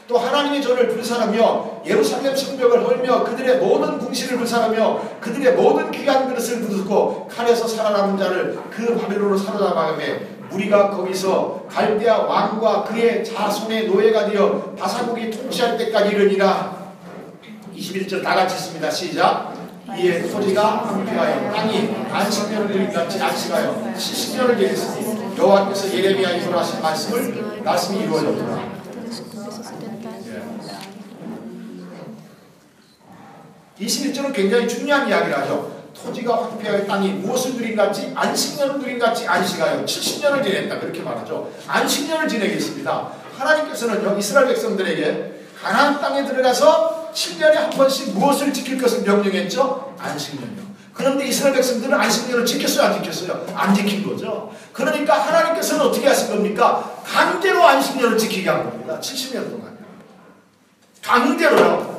또 하나님의 전을 불살하며 예루살렘 성벽을 헐며 그들의 모든 궁실을 불살하며 그들의 모든 귀한 그릇을 부수고 칼에서 살아남은 자를 그 바벨론으로 사로잡아가며 우리가 거기서 갈대아 왕과 그의 자손의 노예가 되어 바사국이 통치할 때까지 이르니라. 21절 다 같이 읽습니다. 시작. 이에 토지가 황폐하여 땅이 안식년을 드린같이 안식하여 70년을 지냈으니 여호와께서 예레미야에 전하신 말씀이 이루어졌더라. 21절은 굉장히 중요한 이야기를 하죠. 토지가 황폐하여 땅이 무엇을 누린같이 안식년을 누린같이 안식하여 70년을 지냈다. 그렇게 말하죠. 안식년을 지내겠습니다. 하나님께서는 이스라엘 백성들에게 가나안 땅에 들어가서 7년에 한 번씩 무엇을 지킬 것을 명령했죠? 안식년이요. 그런데 이스라엘 백성들은 안식년을 지켰어요? 안 지켰어요? 안 지킨 거죠. 그러니까 하나님께서는 어떻게 하신 겁니까? 강제로 안식년을 지키게 한 겁니다. 70년 동안. 강제로요.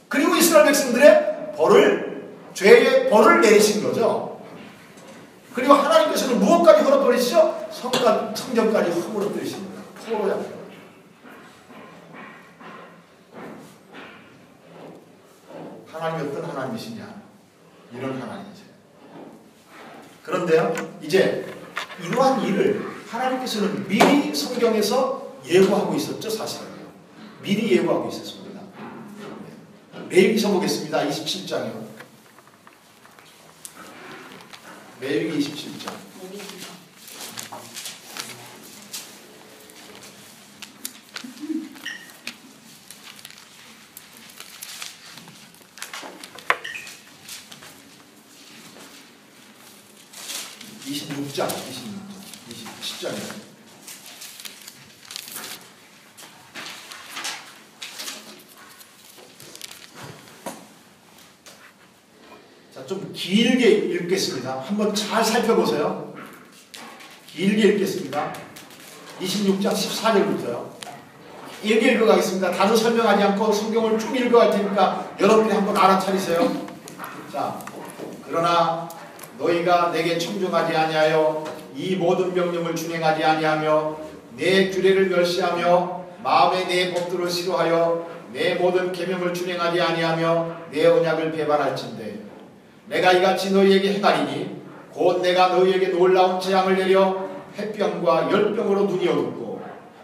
그리고 이스라엘 백성들의 죄의 벌을 내리신 거죠. 그리고 하나님께서는 무엇까지 헐어버리시죠? 성전까지 허물어버리십니다. 포로야. 하나님이 어떤 하나님이시냐? 이런 하나님이세요. 그런데요, 이제 이러한 일을 하나님께서는 미리 성경에서 예고하고 있었죠, 사실은요. 미리 예고하고 있었습니다. 레위기서 보겠습니다. 27장이요. 레위기 27장. (26장) 27장이요. 좀 길게 읽겠습니다. 한번 잘 살펴보세요. 길게 읽겠습니다. 26장 14절부터요. 길게 읽어가겠습니다. 다른 설명하지 않고 성경을 쭉 읽어갈 테니까 여러분이 한번 알아차리세요. 자, 그러나 너희가 내게 청종하지 아니하여 이 모든 명령을 준행하지 아니하며 내 규례를 멸시하며 마음에 내 법도를 싫어하여 내 모든 계명을 준행하지 아니하며 내 언약을 배반할진대 내가 이같이 너희에게 행하리니 곧 내가 너희에게 놀라운 재앙을 내려 햇병과 열병으로 눈이 어둡고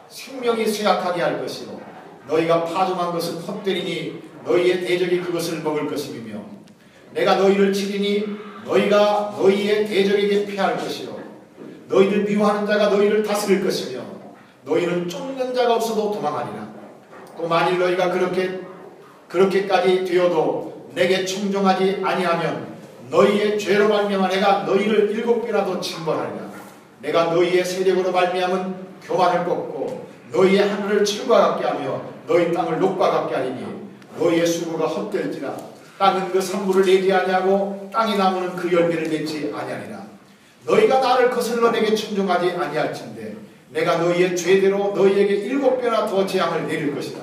생명이 쇠약하게 할 것이요 너희가 파종한 것은 헛되리니 너희의 대적이 그것을 먹을 것이며 내가 너희를 치리니 너희가 너희의 대적에게 피할 것이요 너희를 미워하는 자가 너희를 다스릴 것이며 너희는 쫓는 자가 없어도 도망하리라. 또 만일 너희가 그렇게까지 되어도 내게 청종하지 아니하면 너희의 죄로 말미암아 내가 너희를 7배나 더 징벌하리라. 내가 너희의 세력으로 말미암은 교만을 꺾고 너희의 하늘을 철과 같게 하며 너희 땅을 녹과 같게 하리니 너희의 수고가 헛될지라 땅은 그 산물을 내지 아니하고 땅의 나무는 그 열매를 맺지 아니하니라. 너희가 나를 거슬러 내게 청종하지 아니할진대 내가 너희의 죄대로 너희에게 7배나 더 재앙을 내릴 것이다.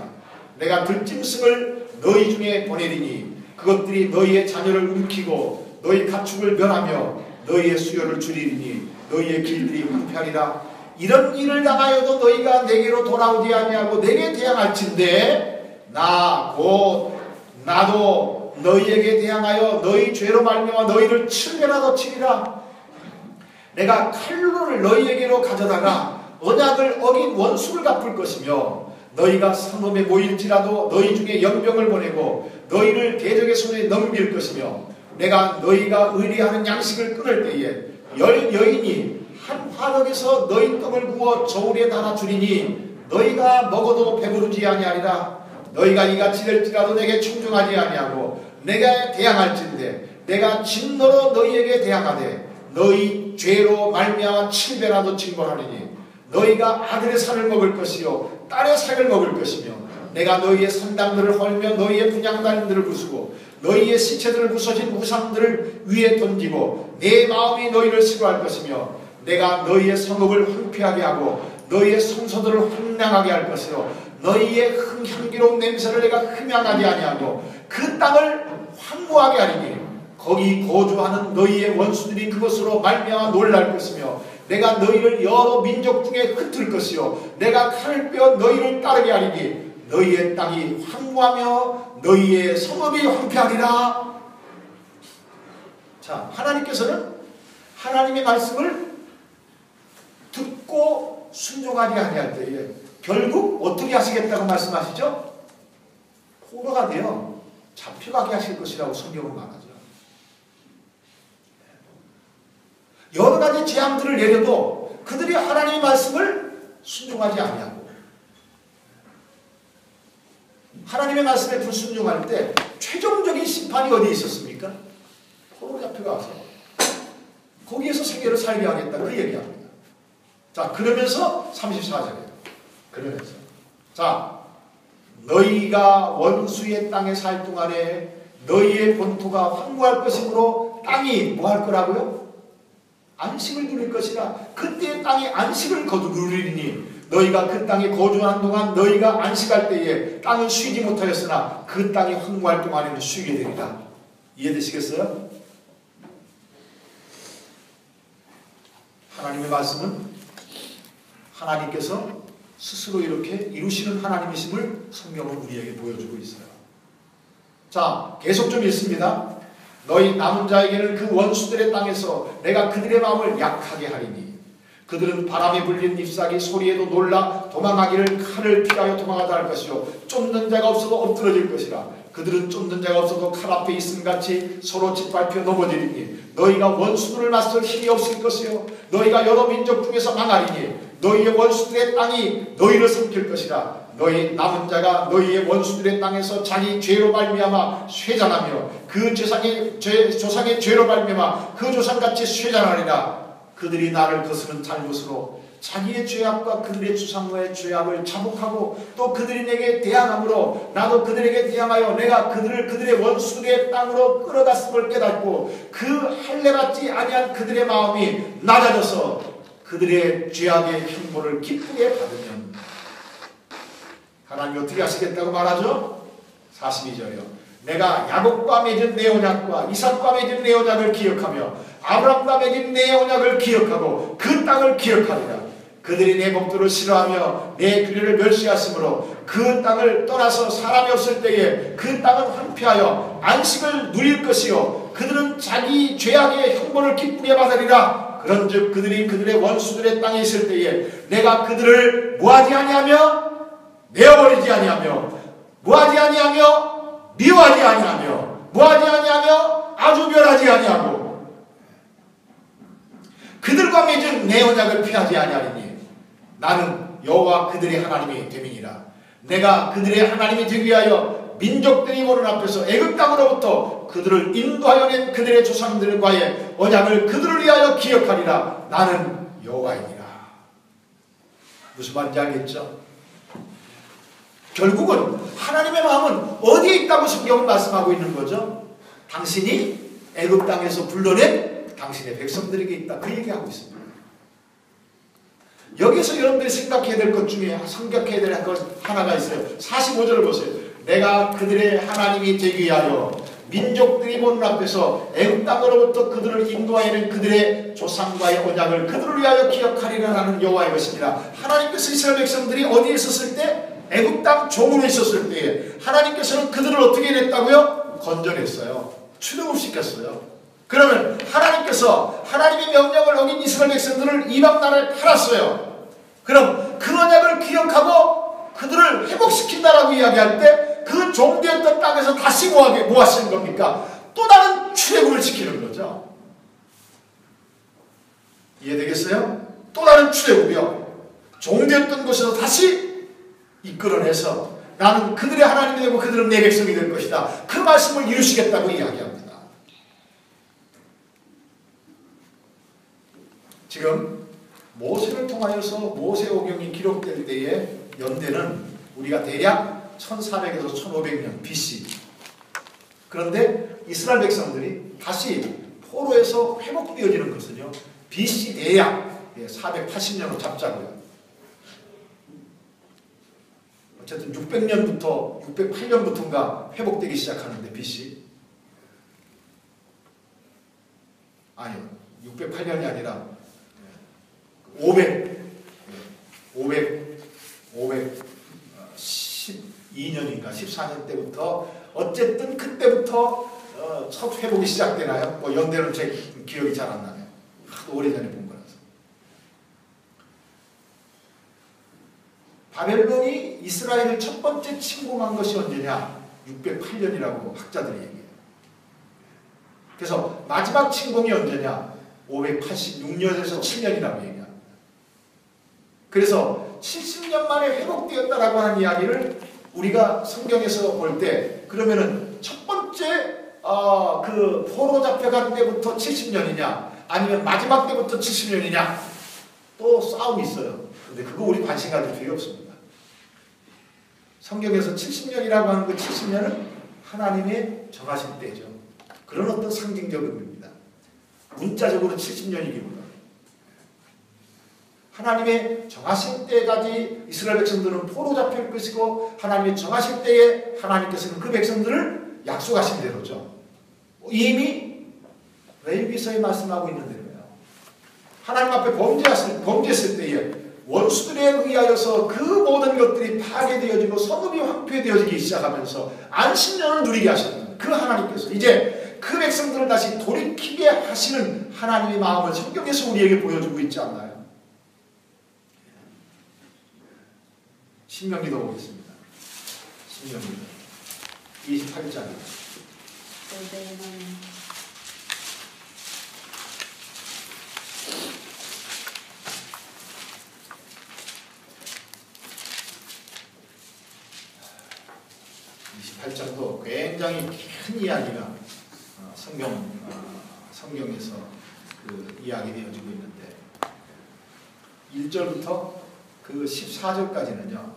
내가 들짐승을 너희 중에 보내리니 그것들이 너희의 자녀를 움키고 너희 가축을 멸하며 너희의 수요를 줄이리니 너희의 길들이 황폐하리라. 이런 일을 당하여도 너희가 내게로 돌아오지 아니하고 내게 대항할진대 나 곧 나도 너희에게 대항하여 너희 죄로 말미암아 너희를 7배나 더 치리라. 내가 칼로를 너희에게로 가져다가 언약을 어긴 원수를 갚을 것이며 너희가 성읍에 모일지라도 너희 중에 연병을 보내고 너희를 대적의 손에 넘길 것이며 내가 너희가 의리하는 양식을 끊을 때에 열 여인이 한 화덕에서 너희 떡을 구워 저울에 달아 주리니 너희가 먹어도 배부르지 아니하리라. 너희가 이같이 될지라도 내게 충성하지 아니하고 내가 대항할진대 내가 진노로 너희에게 대항하되 너희 죄로 말미암아 7배라도 징벌하리니 너희가 아들의 산을 먹을 것이요 딸의 상을 먹을 것이며 내가 너희의 산당들을 헐며 너희의 분향단들을 부수고 너희의 시체들을 부서진 우상들을 위에 던지고 내 마음이 너희를 싫어할 것이며 내가 너희의 성읍을 황폐하게 하고 너희의 성소들을 황량하게 할 것이요 너희의 향기로운 냄새를 내가 흠양하게 아니하고 그 땅을 황무하게 하리니 거기 거주하는 너희의 원수들이 그것으로 말미암아 놀랄 것이며 내가 너희를 여러 민족 중에 흩을 것이요 내가 칼을 빼어 너희를 따르게 하리니 너희의 땅이 황무하며 너희의 성읍이 황폐하리라. 자, 하나님께서는 하나님의 말씀을 듣고 순종하지 아니할 때에 결국 어떻게 하시겠다고 말씀하시죠? 포로가 되어 잡혀가게 하실 것이라고 성경은 말하죠. 여러 가지 재앙들을 내려도 그들이 하나님의 말씀을 순종하지 아니하고 하나님의 말씀에 불순종할 때 최종적인 심판이 어디에 있었습니까? 포로 잡혀가서 거기에서 세계를 살게 하겠다 그 얘기합니다. 자, 그러면서 34절에 그러면서 자 너희가 원수의 땅에 살 동안에 너희의 본토가 황무할 것이므로 땅이 뭐 할 거라고요? 안식을 누릴 것이라. 그때 땅이 안식을 누리리니 너희가 그 땅에 거주하는 동안 너희가 안식할 때에 땅은 쉬지 못하였으나 그 땅이 황무할 동안에는 쉬게 되리라. 이해되시겠어요? 하나님의 말씀은 하나님께서 스스로 이렇게 이루시는 하나님이심을 성경은 우리에게 보여주고 있어요. 자, 계속 좀 읽습니다. 너희 남은 자에게는 그 원수들의 땅에서 내가 그들의 마음을 약하게 하리니 그들은 바람에 불린 잎사귀 소리에도 놀라 도망하기를 칼을 피하여 도망하다 할 것이요 쫓는 자가 없어도 엎드러질 것이라. 그들은 쫓는 자가 없어도 칼 앞에 있음같이 서로 짓밟혀 넘어지리니 너희가 원수들을 맞설 힘이 없을 것이요 너희가 여러 민족 중에서 망하리니 너희의 원수들의 땅이 너희를 삼킬 것이라. 너희 남은 자가 너희의 원수들의 땅에서 자기 죄로 말미암아 쇠잔하며 그 조상의 죄로 말미암아 그 조상같이 쇠잔하리라. 그들이 나를 거스른 잘못으로 자기의 죄악과 그들의 주상과의 죄악을 자복하고 또 그들이 내게 대항함으로 나도 그들에게 대항하여 내가 그들을 그들의 원수들의 땅으로 끌어갔음을 깨닫고 그 할례받지 아니한 그들의 마음이 낮아져서 그들의 죄악의 형벌을 기쁘게 받으면 하나님이 어떻게 하시겠다고 말하죠? 42절이요. 내가 야곱과 맺은 내 언약과 이삭과 맺은 내 언약을 기억하며 아브라함과 맺은 내 언약을 기억하고 그 땅을 기억하리라. 그들이 내 법도를 싫어하며 내 규례를 멸시하므로 그 땅을 떠나서 사람이 없을 때에 그 땅은 황폐하여 안식을 누릴 것이요 그들은 자기 죄악의 형벌을 기쁘게 받으리라. 그런즉 그들이 그들의 원수들의 땅에 있을 때에 내가 그들을 뭐하지 아니하며 내어버리지 아니하며 뭐하지 아니하며 미워하지 아니하며 뭐하지 아니하며 아주 멸하지 아니하고 그들과 맺은 내 언약을 피하지 아니하리니 나는 여호와 그들의 하나님이 됨이니라. 내가 그들의 하나님이 되기 위하여 민족들이 보는 앞에서 애굽 땅으로부터 그들을 인도하여 낸 그들의 조상들과의 언약을 그들을 위하여 기억하리라. 나는 여호와이니라. 무슨 말인지 알겠죠? 결국은 하나님의 마음은 어디에 있다고 성경은 말씀하고 있는 거죠? 당신이 애굽 땅에서 불러낸 당신의 백성들에게 있다. 그 얘기하고 있습니다. 여기서 여러분들이 생각해야 될 것 중에 생각해야 될 것 하나가 있어요. 45절을 보세요. 내가 그들의 하나님이 되기 위하여 민족들이 보는 앞에서 애굽 땅으로부터 그들을 인도하여낸 그들의 조상과의 언약을 그들을 위하여 기억하리라 하는 여호와의 것입니다. 하나님께서 이스라엘 백성들이 어디에 있었을 때? 애굽 땅 종으로 있었을 때에 하나님께서는 그들을 어떻게 해냈다고요? 건져냈어요. 출애굽시켰어요. 그러면 하나님께서 하나님의 명령을 어긴 이스라엘 백성들을 이방 나라에 팔았어요. 그럼 그 언약을 기억하고 그들을 회복시킨다라고 이야기할 때 그 종되었던 땅에서 다시 뭐 하시는 겁니까? 또 다른 출애굽을 지키는 거죠. 이해되겠어요? 또 다른 출애굽이요. 종되었던 곳에서 다시 이끌어내서 나는 그들의 하나님이 되고 그들은 내 백성이 될 것이다. 그 말씀을 이루시겠다고 이야기합니다. 지금 모세를 통하여서 모세오경이 기록될 때의 연대는 우리가 대략 1400에서 1500년 BC. 그런데 이스라엘 백성들이 다시 포로에서 회복되어지는 것은요 BC 대략 480년으로 잡자고요. 어쨌든 600년부터 608년부터인가 회복되기 시작하는데 BC 아니요 608년이 아니라 512년인가 14년 때부터 어쨌든 그때부터 첫 회복이 시작되나요? 뭐 연대는 제 기억이 잘 안 나네요. 하도 오래전에 본 거라서. 바벨론이 이스라엘을 첫 번째 침공한 것이 언제냐? 608년이라고 학자들이 얘기해요. 그래서 마지막 침공이 언제냐? 586년에서 7년이라고 얘기합니다. 그래서 70년 만에 회복되었다라고 하는 이야기를 우리가 성경에서 볼 때 그러면은 첫 번째 그 포로 잡혀간 때부터 70년이냐 아니면 마지막 때부터 70년이냐 또 싸움이 있어요. 근데 그거 우리 관심 가질 필요 없습니다. 성경에서 70년이라고 하는 그 70년은 하나님의 정하신 때죠. 그런 어떤 상징적 의미입니다. 문자적으로 70년이기보다 하나님의 정하신 때까지 이스라엘 백성들은 포로 잡힐 것이고 하나님의 정하실 때에 하나님께서는 그 백성들을 약속하신 대로죠. 이미 레위기서에 말씀하고 있는 대로예요. 하나님 앞에 범죄했을 때에 원수들에 의하여서 그 모든 것들이 파괴되어지고 성읍이 황폐되어지기 시작하면서 안식년을 누리게 하셨던 그 하나님께서 이제 그 백성들을 다시 돌이키게 하시는 하나님의 마음을 성경에서 우리에게 보여주고 있지 않나요? 신명기도 보겠습니다. 신명기도 28장입니다. 28장도 굉장히 큰 이야기가 성경에서 그 이야기 되어지고 있는데 1절부터 그 14절까지는요.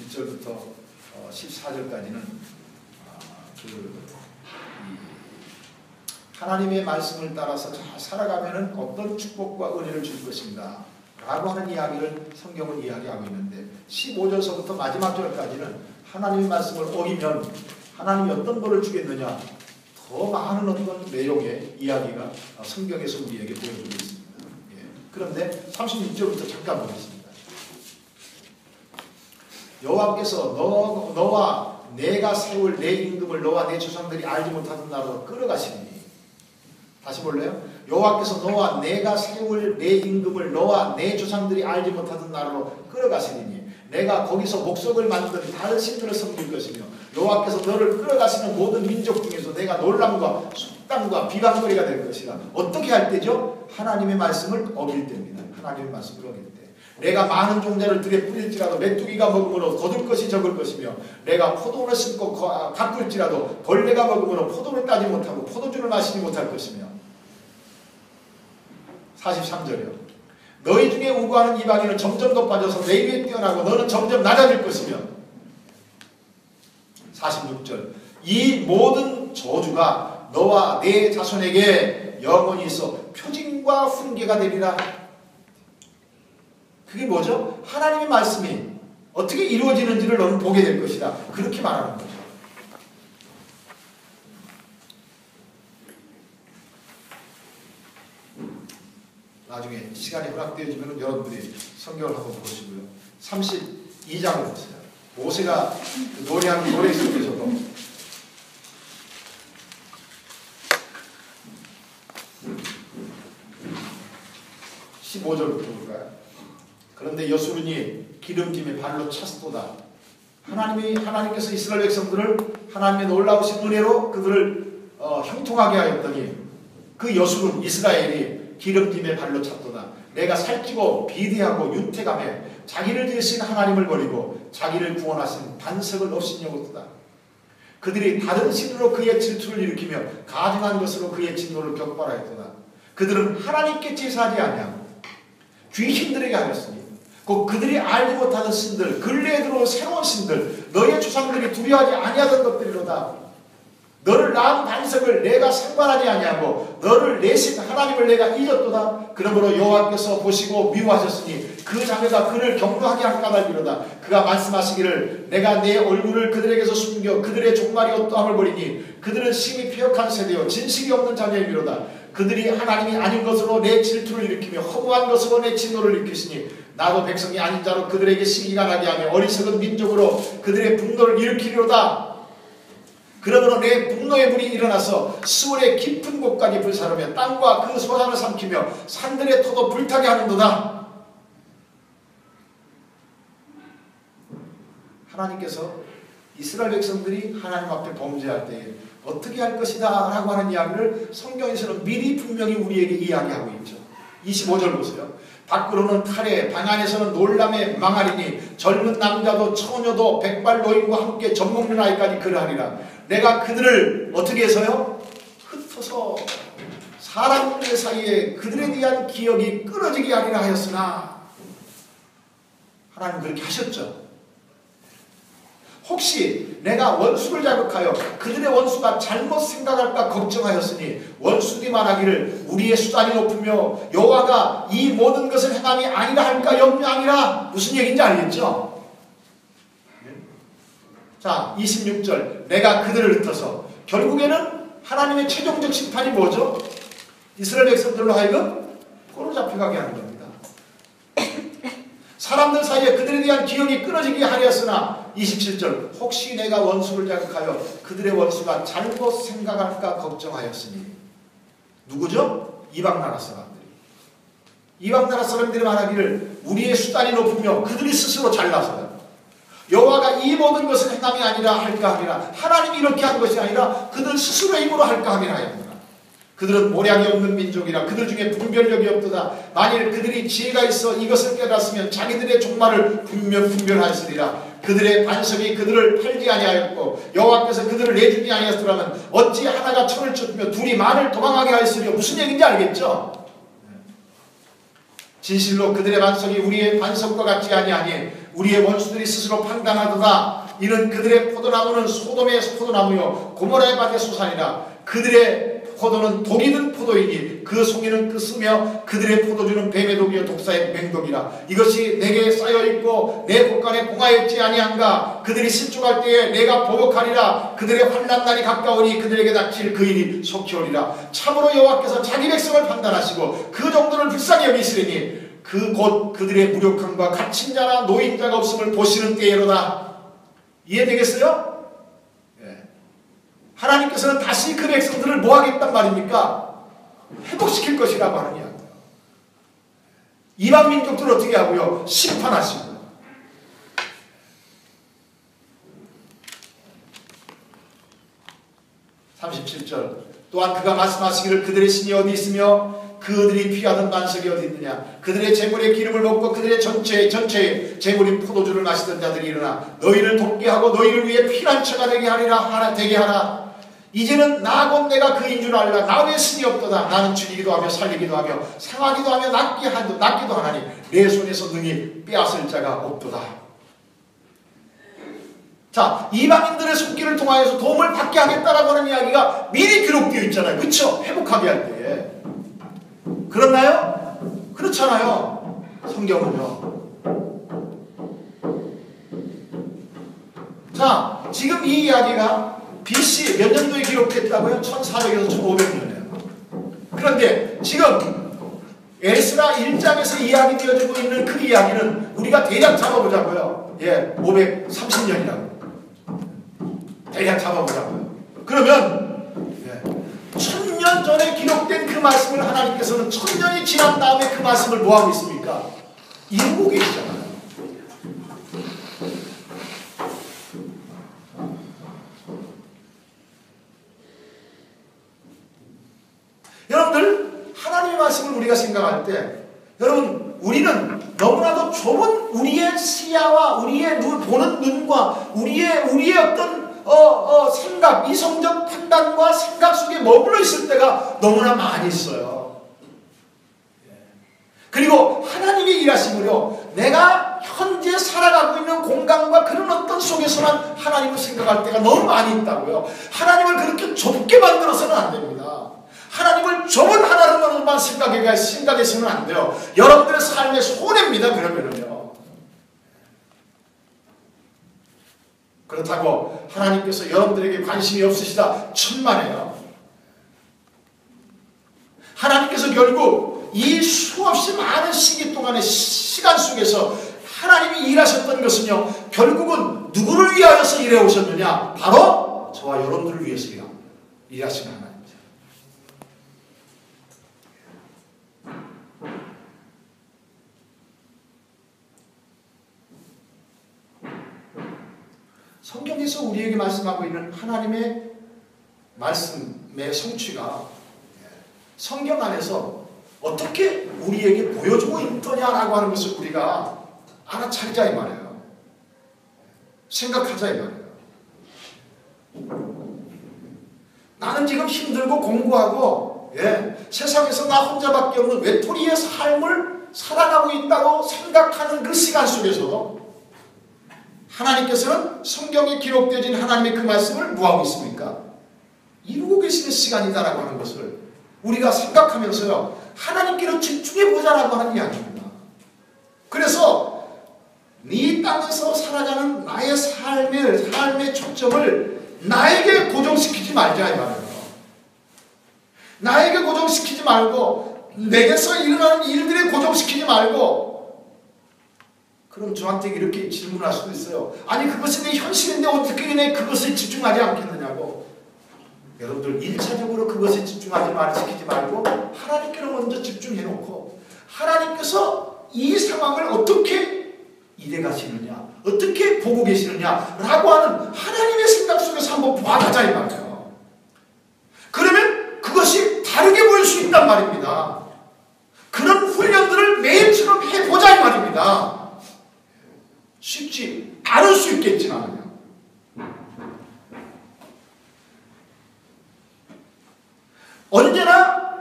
1절부터 14절까지는 하나님의 말씀을 따라서 잘 살아가면은 어떤 축복과 은혜를 줄 것인가 라고 하는 이야기를 성경은 이야기하고 있는데 15절서부터 마지막 절까지는 하나님의 말씀을 어기면 하나님이 어떤 벌을 주겠느냐 더 많은 어떤 내용의 이야기가 성경에서 우리에게 보여주고 있습니다. 예. 그런데 36절부터 잠깐 보겠습니다. 여호와께서 너와 내가 세울 내 임금을 너와 내 조상들이 알지 못하던 나라로 끌어가시니 다시 볼래요? 여호와께서 너와 내가 세울 내 임금을 너와 내 조상들이 알지 못하던 나라로 끌어가시니 내가 거기서 목석을 만든 다른 신들을 섬길 것이며 여호와께서 너를 끌어가시는 모든 민족 중에서 내가 놀람과 속담과 비방거리가 될 것이라. 어떻게 할 때죠? 하나님의 말씀을 어길 때입니다. 하나님의 말씀을 어길 때. 내가 많은 종자를 들에 뿌릴지라도 메뚜기가 먹음으로 거둘 것이 적을 것이며 내가 포도원을 심고 가꿀지라도 벌레가 먹음으로 포도를 따지 못하고 포도주를 마시지 못할 것이며 43절이요. 너희 중에 우고하는 이방인은 점점 더 빠져서 내 위에 뛰어나고 너는 점점 낮아질 것이며 46절 이 모든 저주가 너와 네 자손에게 영원히 있어 표징과 훈계가 되리라. 그게 뭐죠? 하나님의 말씀이 어떻게 이루어지는지를 너는 보게 될 것이다. 그렇게 말하는 거죠. 나중에 시간이 허락되어지면 여러분들이 성경을 한번 보시고요. 32장을 보세요. 모세가 노래하는 노래 속에서도 15절부터 볼까요? 그런데 여수론이 기름짐에 발로 찼도다. 하나님께서 이스라엘 백성들을 하나님의 놀라우신 은혜로 그들을 형통하게 하였더니 그 여수론 이스라엘이 기름짐에 발로 찼도다. 내가 살찌고 비대하고 윤택하며 자기를 지으신 하나님을 버리고 자기를 구원하신 반석을 없인 여고도다. 그들이 다른 신으로 그의 질투를 일으키며 가증한 것으로 그의 진노를 격발하였도다. 그들은 하나님께 제사하지 아니하고 귀신들에게 하였으니 곧 그들이 알지 못하던 신들, 근래에 들어온 새로운 신들, 너의 조상들이 두려워하지 아니하던 것들이로다. 너를 낳은 반석을 내가 상관하지 아니하고 너를 내신 하나님을 내가 잊었도다. 그러므로 여호와께서 보시고 미워하셨으니 그 자매가 그를 경노하게 할 까닭이로다. 그가 말씀하시기를 내가 내 얼굴을 그들에게서 숨겨 그들의 종말이 어떠함을 보리니 그들은 심히 패역한 세대요 진실이 없는 자녀이로다. 그들이 하나님이 아닌 것으로 내 질투를 일으키며 허무한 것으로 내 진노를 일으키시니 나도 백성이 아닌 자로 그들에게 시기가 나게 하며 어리석은 민족으로 그들의 분노를 일으키리로다. 그러므로 내 분노의 불이 일어나서 스월의 깊은 곳까지 불사르며 땅과 그 소산을 삼키며 산들의 터도 불타게 하는도다. 하나님께서 이스라엘 백성들이 하나님 앞에 범죄할 때에 어떻게 할 것이다 라고 하는 이야기를 성경에서는 미리 분명히 우리에게 이야기하고 있죠. 25절 보세요. 밖으로는 탈에 방 안에서는 놀람에 망하리니 젊은 남자도 처녀도 백발 노인과 함께 젖먹는 아이까지 그러하리라. 내가 그들을 어떻게 해서요? 흩어서 사람들 사이에 그들에 대한 기억이 끊어지게 하리라 하였으나 하나님 그렇게 하셨죠. 혹시 내가 원수를 자극하여 그들의 원수가 잘못 생각할까 걱정하였으니 원수들이 말하기를 우리의 수단이 높으며 여호와가 이 모든 것을 행함이 아니라 할까 염려하니라. 무슨 얘기인지 알겠죠? 자 26절 내가 그들을 흩어서 결국에는 하나님의 최종적 심판이 뭐죠? 이스라엘 백성들로 하여금 포로 잡혀가게 하는 겁니다. 사람들 사이에 그들에 대한 기억이 끊어지게 하였으나 27절 혹시 내가 원수를 자극하여 그들의 원수가 잘못 생각할까 걱정하였으니 누구죠? 이방나라 사람들이. 이방나라 사람들이 말하기를 우리의 수단이 높으며 그들이 스스로 잘나서요. 여호와가 이 모든 것을 행함이 아니라 할까 함이라. 하나님이 이렇게 한 것이 아니라 그들 스스로의 힘으로 할까 함이라 하였느라. 그들은 모략이 없는 민족이라 그들 중에 분별력이 없도다. 만일 그들이 지혜가 있어 이것을 깨달았으면 자기들의 종말을 분별하였으리라. 그들의 반석이 그들을 팔지 아니하였고 여호와께서 그들을 내주지 아니하였더라면 어찌 하나가 천을 쫓으며 둘이 만을 도망하게 하였으리요. 무슨 얘기인지 알겠죠? 진실로 그들의 반석이 우리의 반석과 같지 아니하니 우리의 원수들이 스스로 판단하도다. 이는 그들의 포도나무는 소돔의 포도나무요 고모라의 밭의 소산이라. 그들의 포도는 독이 든 포도이니 그 송이는 끝으며 그들의 포도주는 뱀의 독이요 독사의 맹독이라. 이것이 내게 쌓여있고 내 곳간에 공하였지 아니한가. 그들이 실족할 때에 내가 보복하리라. 그들의 환난 날이 가까우니 그들에게 닥칠 그 일이 속히 오리라. 참으로 여호와께서 자기 백성을 판단하시고 그 정도를 불쌍히 여기시리니 그 곧 그들의 무력함과 갇힌 자나 노인자가 없음을 보시는 때에로다. 이해되겠어요? 하나님께서는 다시 그 백성들을 뭐 하겠단 말입니까? 회복시킬 것이라고 하는 이야기예요. 이방 민족들을 어떻게 하고요? 심판하시고. 37절 또한 그가 말씀하시기를 그들의 신이 어디 있으며 그들이 피하던 반석이 어디 있느냐. 그들의 재물의 기름을 먹고 그들의 전체의 재물인 포도주를 마시던 자들이 일어나 너희를 돕게 하고 너희를 위해 피난처가 되게 하라. 이제는 나 곧 내가 그인 줄 알라. 나 외에 신이 없도다. 나는 죽이기도 하며 살리기도 하며 상하기도 하며 낫기도 하나니 내 손에서 능히 빼앗을 자가 없도다. 자, 이방인들의 손길을 통하여서 도움을 받게 하겠다라고 하는 이야기가 미리 기록되어 있잖아요. 그렇죠? 회복하게 할 때에. 그렇나요? 그렇잖아요. 성경은요. 자, 지금 이 이야기가 BC 몇 년도에 기록됐다고요? 1400에서 1500년이에요. 그런데 지금 에스라 1장에서 이야기되어지고 있는 그 이야기는 우리가 대략 잡아보자고요. 예, 530년이라고. 대략 잡아보자고요. 그러면 1000년 전에 기록된 그 말씀을 하나님께서는 1000년이 지난 다음에 그 말씀을 뭐하고 있습니까? 이루고 계시잖아요. 여러분들, 하나님의 말씀을 우리가 생각할 때, 여러분, 우리는 너무나도 좁은 우리의 시야와 우리의 보는 눈과 우리의 어떤 생각, 이성적 판단과 생각 속에 머물러 있을 때가 너무나 많이 있어요. 그리고 하나님이 일하시므로 내가 현재 살아가고 있는 공간과 그런 어떤 속에서만 하나님을 생각할 때가 너무 많이 있다고요. 하나님을 그렇게 좁게 만들어서는 안 됩니다. 하나님을 좁은 하나로만 생각해서는 안 돼요. 여러분들의 삶의 손해입니다. 그러면은요. 그렇다고 하나님께서 여러분들에게 관심이 없으시다 천만에요. 하나님께서 결국 이 수없이 많은 시기 동안의 시간 속에서 하나님이 일하셨던 것은요, 결국은 누구를 위하여서 일해 오셨느냐? 바로 저와 여러분들을 위해서 일하시는 하나님. 성경에서 우리에게 말씀하고 있는 하나님의 말씀의 성취가 성경 안에서 어떻게 우리에게 보여주고 있더냐라고 하는 것을 우리가 알아차리자 이 말이에요. 생각하자 이 말이에요. 나는 지금 힘들고 공부하고 세상에서 나 혼자밖에 없는 외톨이의 삶을 살아가고 있다고 생각하는 그 시간 속에서도 하나님께서는 성경에 기록되어진 하나님의 그 말씀을 뭐하고 있습니까? 이루고 계시는 시간이다라고 하는 것을 우리가 생각하면서요, 하나님께로 집중해보자라고 하는 이야기입니다. 그래서 이 땅에서 살아가는 나의 삶의 초점을 나에게 고정시키지 말자 이 말이에요. 나에게 고정시키지 말고 내게서 일어나는 일들에 고정시키지 말고. 그럼 저한테 이렇게 질문할 수도 있어요. 아니 그것이 내 현실인데 어떻게 내 그것에 집중하지 않겠느냐고. 여러분들 1차적으로 그것에 집중하지 시키지 말고 하나님께로 먼저 집중해놓고 하나님께서 이 상황을 어떻게 이래 가시느냐, 어떻게 보고 계시느냐라고 하는 하나님의 생각 속에서 한번 봐가자 이 말이에요. 그러면 그것이 다르게 보일 수 있단 말입니다. 그런 훈련들을 매일처럼 해보자 이 말입니다. 쉽지 않을 수 있겠지만요. 언제나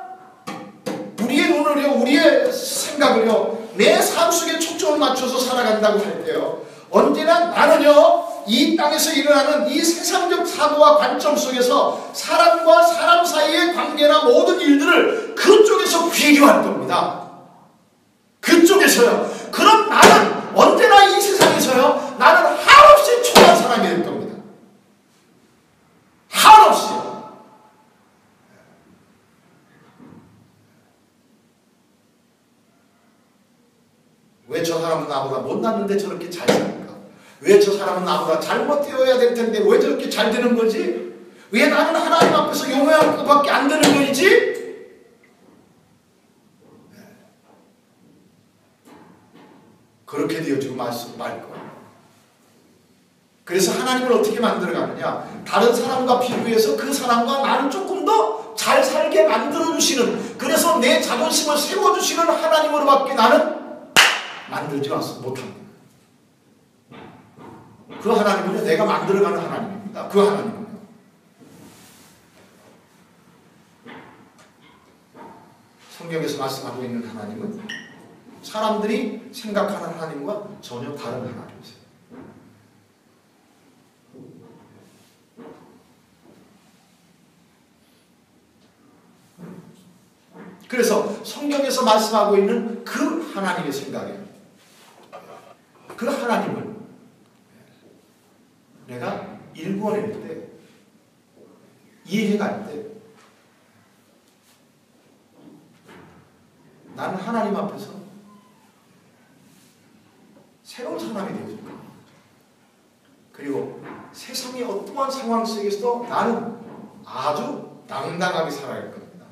우리의 눈을요, 우리의 생각을요, 내 삶 속에 초점을 맞춰서 살아간다고 할 때요, 언제나 나는요, 이 땅에서 일어나는 이 세상적 사고와 관점 속에서 사람과 사람 사이의 관계나 모든 일들을 그쪽에서 비교할 겁니다. 그쪽에서요. 그럼 나는 언제나 이 세상에서요, 나는 한없이 초라한 사람이 될 겁니다. 한없이. 왜 저 사람은 나보다 못났는데 저렇게 잘 살까? 왜 저 사람은 나보다 잘못되어야 될 텐데 왜 저렇게 잘 되는 거지? 왜 나는 하나님 앞에서 용서할 것밖에 안 되는 거지? 그렇게 되어지고 말 거예요. 그래서 하나님을 어떻게 만들어가느냐? 다른 사람과 비교해서 그 사람과 나는 조금 더 잘 살게 만들어주시는, 그래서 내 자존심을 세워주시는 하나님으로밖에 나는 만들지 못합니다. 그 하나님은요, 내가 만들어가는 하나님입니다. 그 하나님은요. 성경에서 말씀하고 있는 하나님은 사람들이 생각하는 하나님과 전혀 다른 하나님이세요. 그래서 성경에서 말씀하고 있는 그 하나님의 생각이에요. 그 하나님을 내가 일궈낼 때, 이해해갈 때 나는 하나님 앞에서 새로운 사람이 되어질 거야. 그리고 세상의 어떠한 상황 속에서도 나는 아주 당당하게 살아갈 겁니다.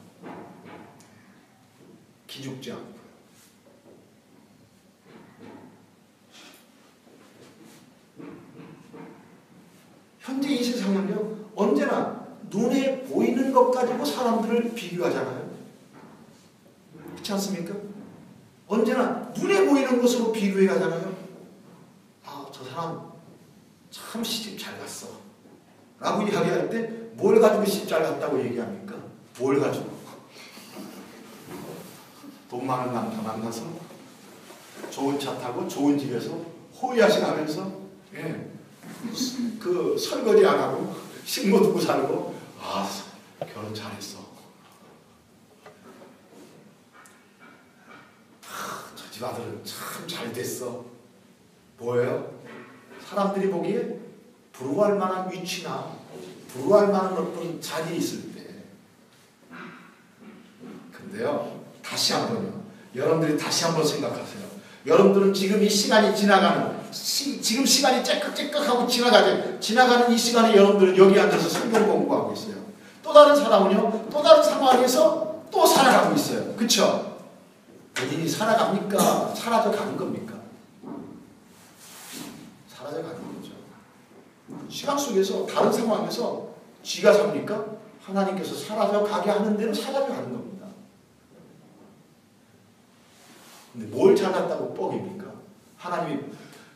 기죽지 않고. 현재 이 세상은요, 언제나 눈에 보이는 것 가지고 사람들을 비교하잖아요. 그렇지 않습니까? 언제나 눈에 보이는 것으로 비교해 가잖아요. 아, 저 사람 참 시집 잘 갔어 라고 이야기할 때 뭘 가지고 시집 잘 갔다고 얘기합니까? 뭘 가지고? 돈 많은 남자 만나서 좋은 차 타고 좋은 집에서 호의하시면서 그 설거지 안 하고 식모 두고 살고, 아, 결혼 잘했어. 저 집 아들은 참 잘 됐어. 뭐예요? 사람들이 보기에 부러워할 만한 위치나 부러워할 만한 어떤 자리에 있을 때. 근데요, 다시 한번요, 여러분들이 다시 한번 생각하세요. 여러분들은 지금 이 시간이 지나가는, 지금 시간이 째깍째깍하고 지나가는 이 시간에 여러분들은 여기 앉아서 성경 공부하고 있어요. 또 다른 사람은요, 또 다른 상황에서 또 살아가고 있어요. 그쵸? 본인이 살아갑니까? 사라져 가는 겁니까? 사라져 가는 거죠. 시간 속에서 다른 상황에서 쥐가 삽니까? 하나님께서 사라져 가게 하는 대로 사라져 가는 겁니다. 근데 뭘 잘났다고 뻑입니까? 하나님이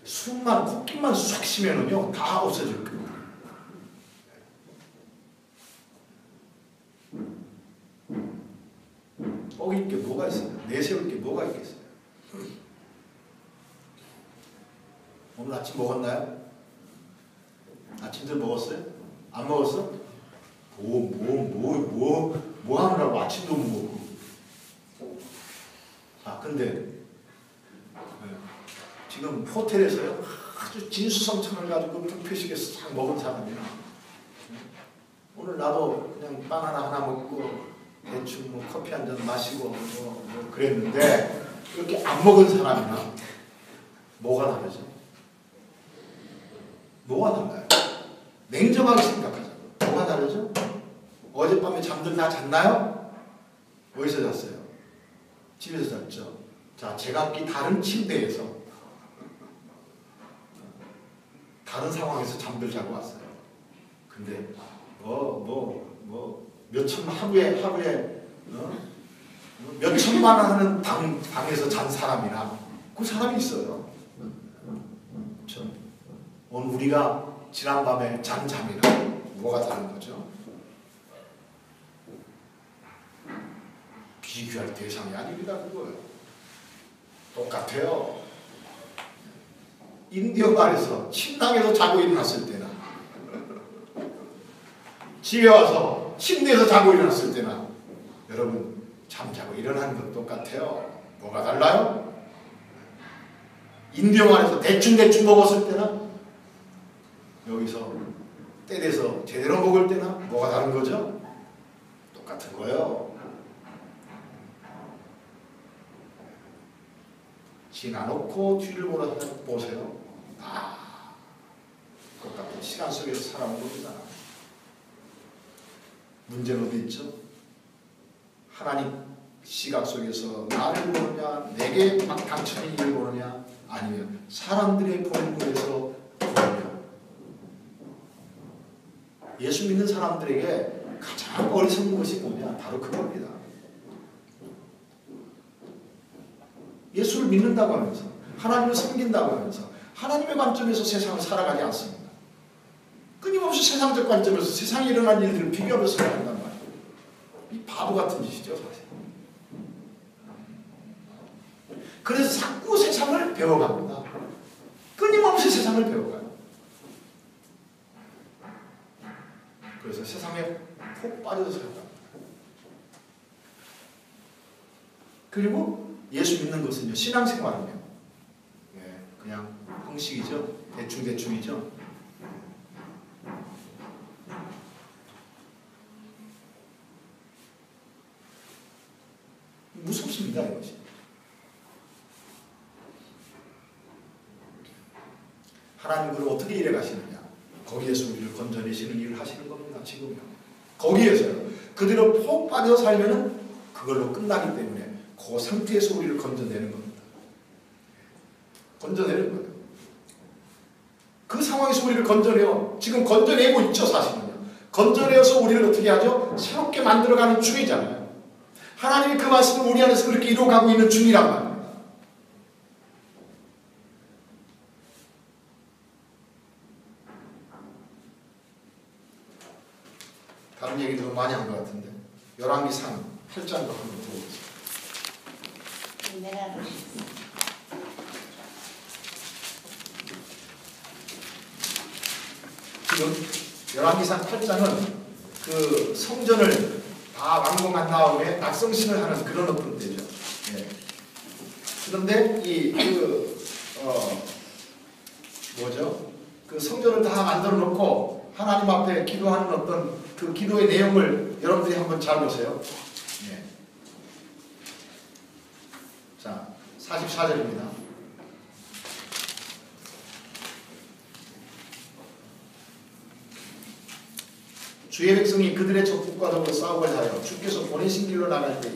숨만, 코끼만 쑥 쉬면은요, 다 없어질 겁니다. 뻑일 게 뭐가 있어요? 내세울 게 뭐가 있겠어요? 오늘 아침 먹었나요? 아침들 먹었어요? 안 먹었어? 뭐 하느라고 아침도 못 먹고. 자, 근데 지금 호텔에서요, 아주 진수성찬을 가지고 뷔페식에서 딱 먹은 사람이야. 오늘 나도 그냥 바나나 하나 먹고 대충 뭐 커피 한 잔 마시고 뭐 그랬는데, 이렇게 안 먹은 사람이나 뭐가 다르죠? 뭐가 달라요? 냉정하게 생각하자. 뭐가 다르죠? 어젯밤에 잠들 다 잤나요? 어디서 잤어요? 집에서 잤죠. 자, 제각기 다른 침대에서 다른 상황에서 잠들 자고 왔어요. 근데 몇 천만 하루에 몇 천만 원 하는 방에서 잔 사람이나 그 사람이 있어요. 그렇죠? 오늘 우리가 지난밤에 잔 잠이랑 뭐가 다른 거죠? 비교할 대상이 아닙니다. 그거예요. 똑같아요. 인디어 말에서 침낭에서 자고 일어났을 때나 집에 와서 침대에서 자고 일어났을 때나 여러분 잠자고 일어나는 건 똑같아요. 뭐가 달라요? 인디어 말에서 대충 먹었을 때나 여기서 때 돼서 제대로 먹을 때나 뭐가 다른 거죠? 똑같은 거예요. 지나놓고 뒤를 보세요. 똑같은 시간 속에서 살아온 겁니다. 문제는 어디 있죠? 하나님 시각 속에서 나를 보느냐, 내게 막 당첨인 일을 보느냐, 아니면 사람들의 본문에서 보느냐. 예수 믿는 사람들에게 가장 어리석은 것이 뭐냐? 바로 그겁니다. 예수를 믿는다고 하면서, 하나님을 섬긴다고 하면서 하나님의 관점에서 세상을 살아가지 않습니다. 끊임없이 세상적 관점에서 세상에 일어난 일들을 비교하면서 살아간단 말이에요. 이 바보 같은 짓이죠, 사실. 그래서 자꾸 세상을 배워갑니다. 끊임없이 세상을 배워가요. 그래서 세상에 푹 빠져서 살아갑니다. 그리고 예수 믿는 것은요, 신앙생활이에요. 예, 그냥 형식이죠. 대충이죠. 무섭습니다, 이것이. 하나님 그걸 어떻게 일해 가시느냐? 거기에서 우리를 건져내시는 일을 하시는 겁니다. 지금요. 거기에서요. 그대로 폭 빠져 살면은 그걸로 끝나기 때문에 그 상태에서 우리를 건져내는 겁니다. 건져내는 거예요. 그 상황에서 우리를 건져내요. 지금 건져내고 있죠, 사실은요. 건져내어서 우리를 어떻게 하죠? 새롭게 만들어가는 중이잖아요. 하나님이 그 말씀을 우리 안에서 그렇게 이루어가고 있는 중이란 말입니다. 다른 얘기 좀 많이 한 것 같은데 열왕기상 8장도 한번 들어보세요. 지금 열왕기상 8장은 그 성전을 다 완공한 다음에 낙성신을 하는 그런 어떤 때죠. 예. 그런데 그 성전을 다 만들어 놓고 하나님 앞에 기도하는 어떤 그 기도의 내용을 여러분들이 한번 잘 보세요. 예. 자, 44절입니다. 주의 백성이 그들의 적국과 더불어 싸움을 하여 주께서 보내신 길로 나갈 때에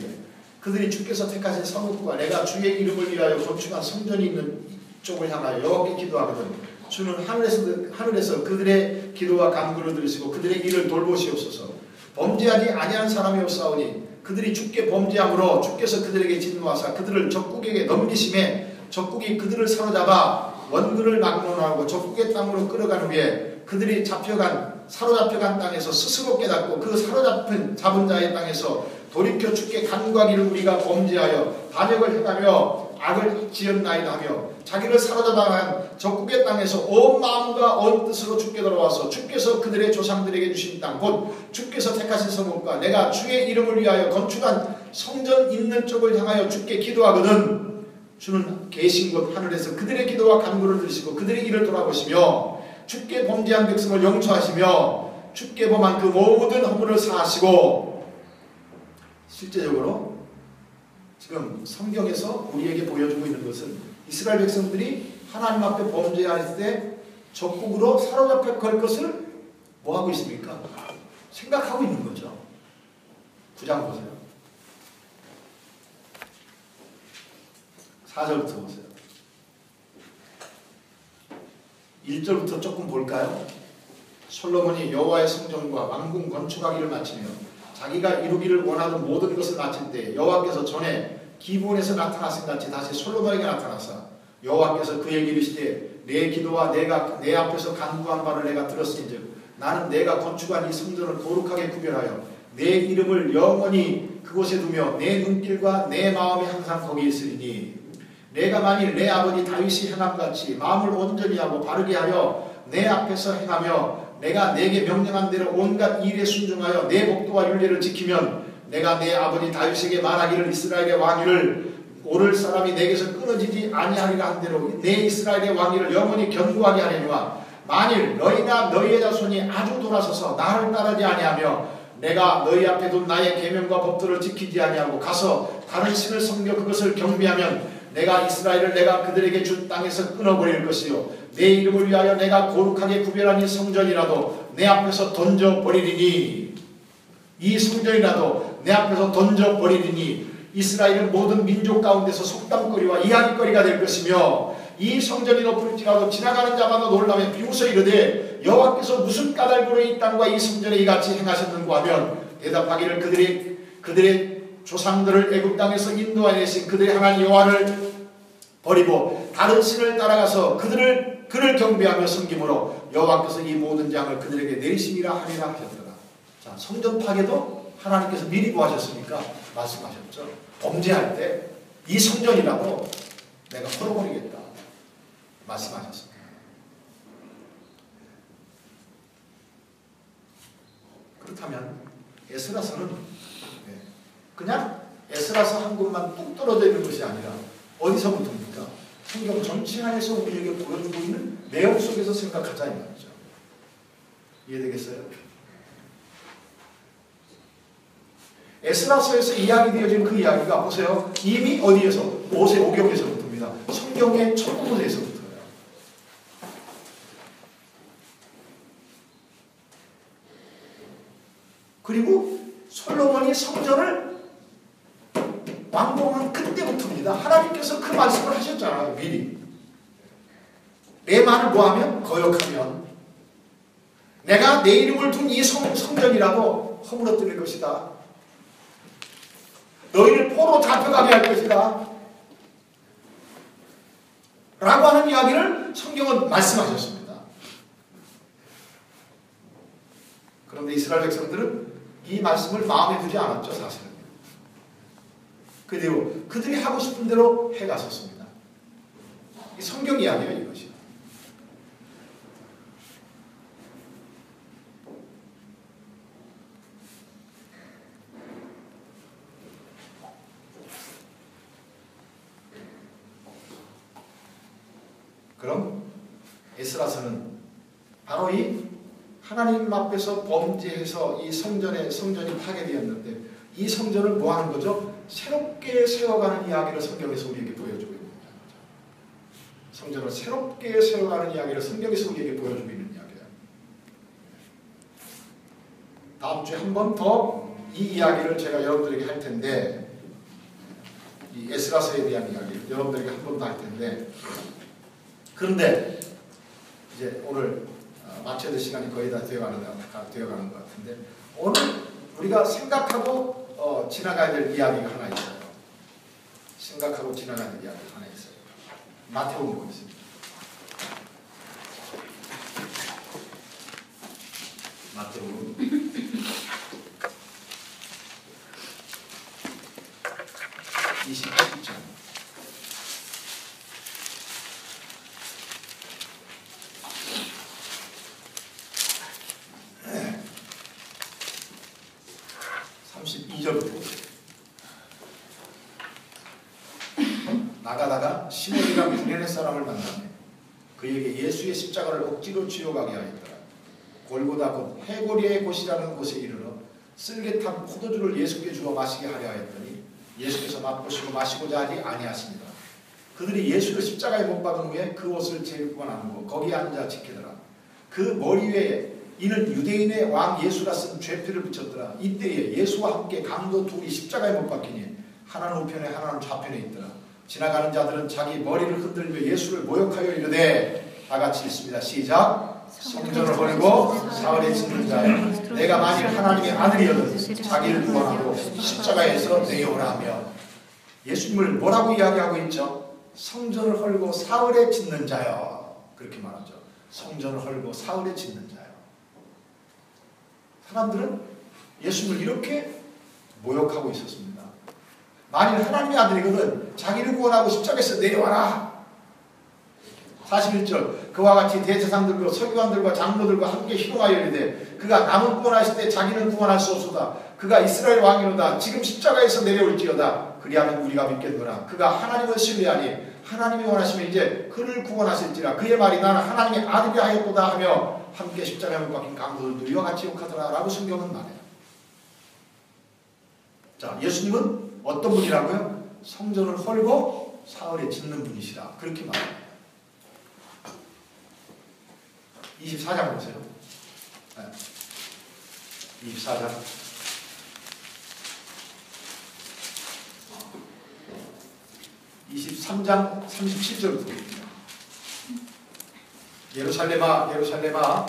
그들이 주께서 택하신 성읍과 내가 주의 이름을 위하여 건축한 성전이 있는 이쪽을 향하여 여호와께 기도하거든 주는 하늘에서 그들의 기도와 간구를 들으시고 그들의 일을 돌보시옵소서. 범죄하지 아니한 사람이 없사오니 그들이 주께 범죄함으로 주께서 그들에게 진노하사 그들을 적국에게 넘기심에 적국이 그들을 사로잡아 원근을 막론하고 적국의 땅으로 끌어간 후에 그들이 사로잡혀간 땅에서 스스로 깨닫고 그 잡은 자의 땅에서 돌이켜 주께 간구하기를 우리가 범죄하여 반역을 행하며 악을 지었나이다 하며 자기를 사로잡아간 적국의 땅에서 온 마음과 온 뜻으로 주께 돌아와서 주께서 그들의 조상들에게 주신 땅 곧 주께서 택하신 성읍과 내가 주의 이름을 위하여 건축한 성전 있는 쪽을 향하여 주께 기도하거든 주는 계신 곳 하늘에서 그들의 기도와 간구를 들으시고 그들의 일을 돌아보시며 주께 범죄한 백성을 용서하시며 주께 범한 그 모든 허물을 사하시고. 실제적으로 지금 성경에서 우리에게 보여주고 있는 것은 이스라엘 백성들이 하나님 앞에 범죄할 때 적국으로 사로잡혀 갈 것을 뭐하고 있습니까? 생각하고 있는 거죠. 9장 보세요. 4절부터 보세요. 1절부터 조금 볼까요? 솔로몬이 여호와의 성전과 왕궁 건축하기를 마치며 자기가 이루기를 원하는 모든 것을 마칠 때 여호와께서 전에 기브온에서 나타나신 같이 다시 솔로몬에게 나타나사 여호와께서 그에게 이르시되 내 기도와 내가 내 앞에서 간구한 바를 내가 들었으니즉 나는 내가 건축한 이 성전을 거룩하게 구별하여 내 이름을 영원히 그곳에 두며 내 눈길과 내 마음이 항상 거기에 있으리니 내가 만일 내 아버지 다윗이 행함같이 마음을 온전히 하고 바르게 하여 내 앞에서 행하며 내가 내게 명령한 대로 온갖 일에 순종하여 내 법도와 율례를 지키면 내가 내 아버지 다윗에게 말하기를 이스라엘의 왕위를 오를 사람이 내게서 끊어지지 아니하리라 한 대로 내 이스라엘의 왕위를 영원히 견고하게 하려니와 만일 너희나 너희의 자손이 아주 돌아서서 나를 따르지 아니하며 내가 너희 앞에 둔 나의 계명과 법도를 지키지 아니하고 가서 다른 신을 섬겨 그것을 경배하면 내가 이스라엘을 내가 그들에게 준 땅에서 끊어버릴 것이요 내 이름을 위하여 내가 거룩하게 구별한 이 성전이라도 내 앞에서 던져버리리니 이 성전이라도 내 앞에서 던져버리리니 이스라엘은 모든 민족 가운데서 속담거리와 이야기거리가 될 것이며 이 성전이 높을지라도 지나가는 자마다 놀라며 비웃어 이르되 여호와께서 무슨 까닭으로 이 땅과 이 성전에 이같이 행하셨는고 하면 대답하기를 그들의 조상들을 애굽 땅에서 인도하내신 그들의 하나님 여호와를 버리고 다른 신을 따라가서 그를 경배하며 섬김으로 여호와께서 이 모든 장을 그들에게 내리심이라 하리라 하셨더라. 자, 성전 파괴도 하나님께서 미리 뭐 하셨습니까? 말씀하셨죠. 범죄할 때 이 성전이라도 내가 헐어버리겠다 말씀하셨습니다. 그렇다면 에스라서는 그냥 에스라서 한 곳만 뚝 떨어져 있는 것이 아니라 어디서부터입니까? 성경 전체 안에서 우리에게 보여주고 있는 내용 속에서 생각하자 이 말이죠. 이해되겠어요? 에스라서에서 이야기되어진 그 이야기가 보세요. 이미 어디에서? 모세오경에서부터입니다. 성경의 첫 부분에서부터예요. 그리고 솔로몬이 성전을 완공한 그때부터입니다. 하나님께서 그 말씀을 하셨잖아요. 미리. 내 말을 뭐하면? 거역하면 내가 내 이름을 둔 이 성전이라도 허물어뜨릴 것이다. 너희를 포로 잡혀가게 할 것이다. 라고 하는 이야기를 성경은 말씀하셨습니다. 그런데 이스라엘 백성들은 이 말씀을 마음에 두지 않았죠. 사실은. 그대로 그들이 하고 싶은 대로 해갔었습니다. 이 성경 이야기예요. 이것이. 그럼 에스라서는 바로 이 하나님 앞에서 범죄해서 이 성전이 파괴되었는데 이 성전을 뭐 하는 거죠? 새롭게 세워가는 이야기를 성경에서 우리에게 보여주고 있는 거죠. 성전을 새롭게 세워가는 이야기를 성경에서 우리에게 보여주고 있는 이야기예요. 다음 주에 한 번 더 이 이야기를 제가 여러분들에게 할 텐데 이 에스라서에 대한 이야기 여러분들에게 한 번 더 할 텐데 그런데 이제 오늘 마쳐야 될 시간이 거의 다 되어가는 것 같은데 오늘 우리가 생각하고 지나가야 될 이야기가 하나 있어요. 생각하고 지나가야 될 이야기가 하나 있어요. 마태복음 보겠습니다. 마태복음 27장 32절부터 나가다가 시몬이라는 구레네 사람을 만나매 그에게 예수의 십자가를 억지로 쥐어가게 하였더라. 골고다 곧 해골이의 곳이라는 곳에 이르러 쓸개탄 포도주를 예수께 주어 마시게 하려 하였더니 예수께서 맛보시고 마시고자 하지 아니하십니다. 그들이 예수를 십자가에 못 박은 후에 그 옷을 제일고 나누고 거기에 앉아 지키더라. 그 머리 위에 이는 유대인의 왕 예수라 쓴 죄표를 붙였더라. 이때에 예수와 함께 강도 둘이 십자가에 못 박히니 하나는 우편에 하나는 좌편에 있더라. 지나가는 자들은 자기 머리를 흔들며 예수를 모욕하여 이르되 다같이 읽습니다. 시작. 성전을 버리고 사흘에 짓는 자여 내가 만일 하나님의 아들이어든 자기를 구원하고 십자가에서 내려오라 하며 예수님을 뭐라고 이야기하고 있죠? 성전을 헐고 사흘에 짓는 자여 그렇게 말하죠. 성전을 헐고 사흘에 짓는 자여. 사람들은 예수님을 이렇게 모욕하고 있었습니다. 만일 하나님의 아들이거든 자기를 구원하고 십자가에서 내려와라. 41절 그와 같이 대제사장들과 서기관들과 장로들과 함께 희롱하여 이르되 그가 남을 구원하실 때 자기는 구원할 수 없소다. 그가 이스라엘 왕이로다. 지금 십자가에서 내려올지어다. 그리하면 우리가 믿겠노라. 그가 하나님을 신뢰하니 하나님이 원하시면 이제 그를 구원하실지라. 그의 말이 나는 하나님의 아들이 하였도다 하며 함께 십자가에 못 박힌 강도들도 이와 같이 욕하더라 라고 성경은 말해요. 자, 예수님은 어떤 분이라고요? 성전을 헐고 사흘에 짓는 분이시라 그렇게 말합니다. 24장 보세요. 네. 24장 23장 37절부터 예루살렘아 예루살렘아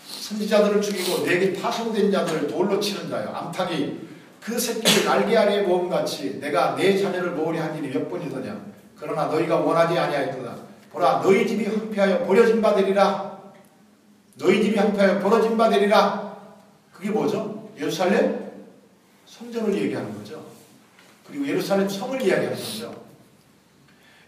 선지자들을 죽이고 내게 파송된 자들을 돌로 치는 자여 암탉이 그 새끼를 날개 아래에 모음같이 내가 내 자녀를 모으려 한 일이 몇 번이더냐. 그러나 너희가 원하지 아니하였도다. 보라 너희 집이 황폐하여 버려진 바 되리라. 너희 집이 황폐하여 버려진 바 되리라. 그게 뭐죠? 예루살렘 성전을 얘기하는 거죠. 그리고 예루살렘 성을 이야기하는 거죠.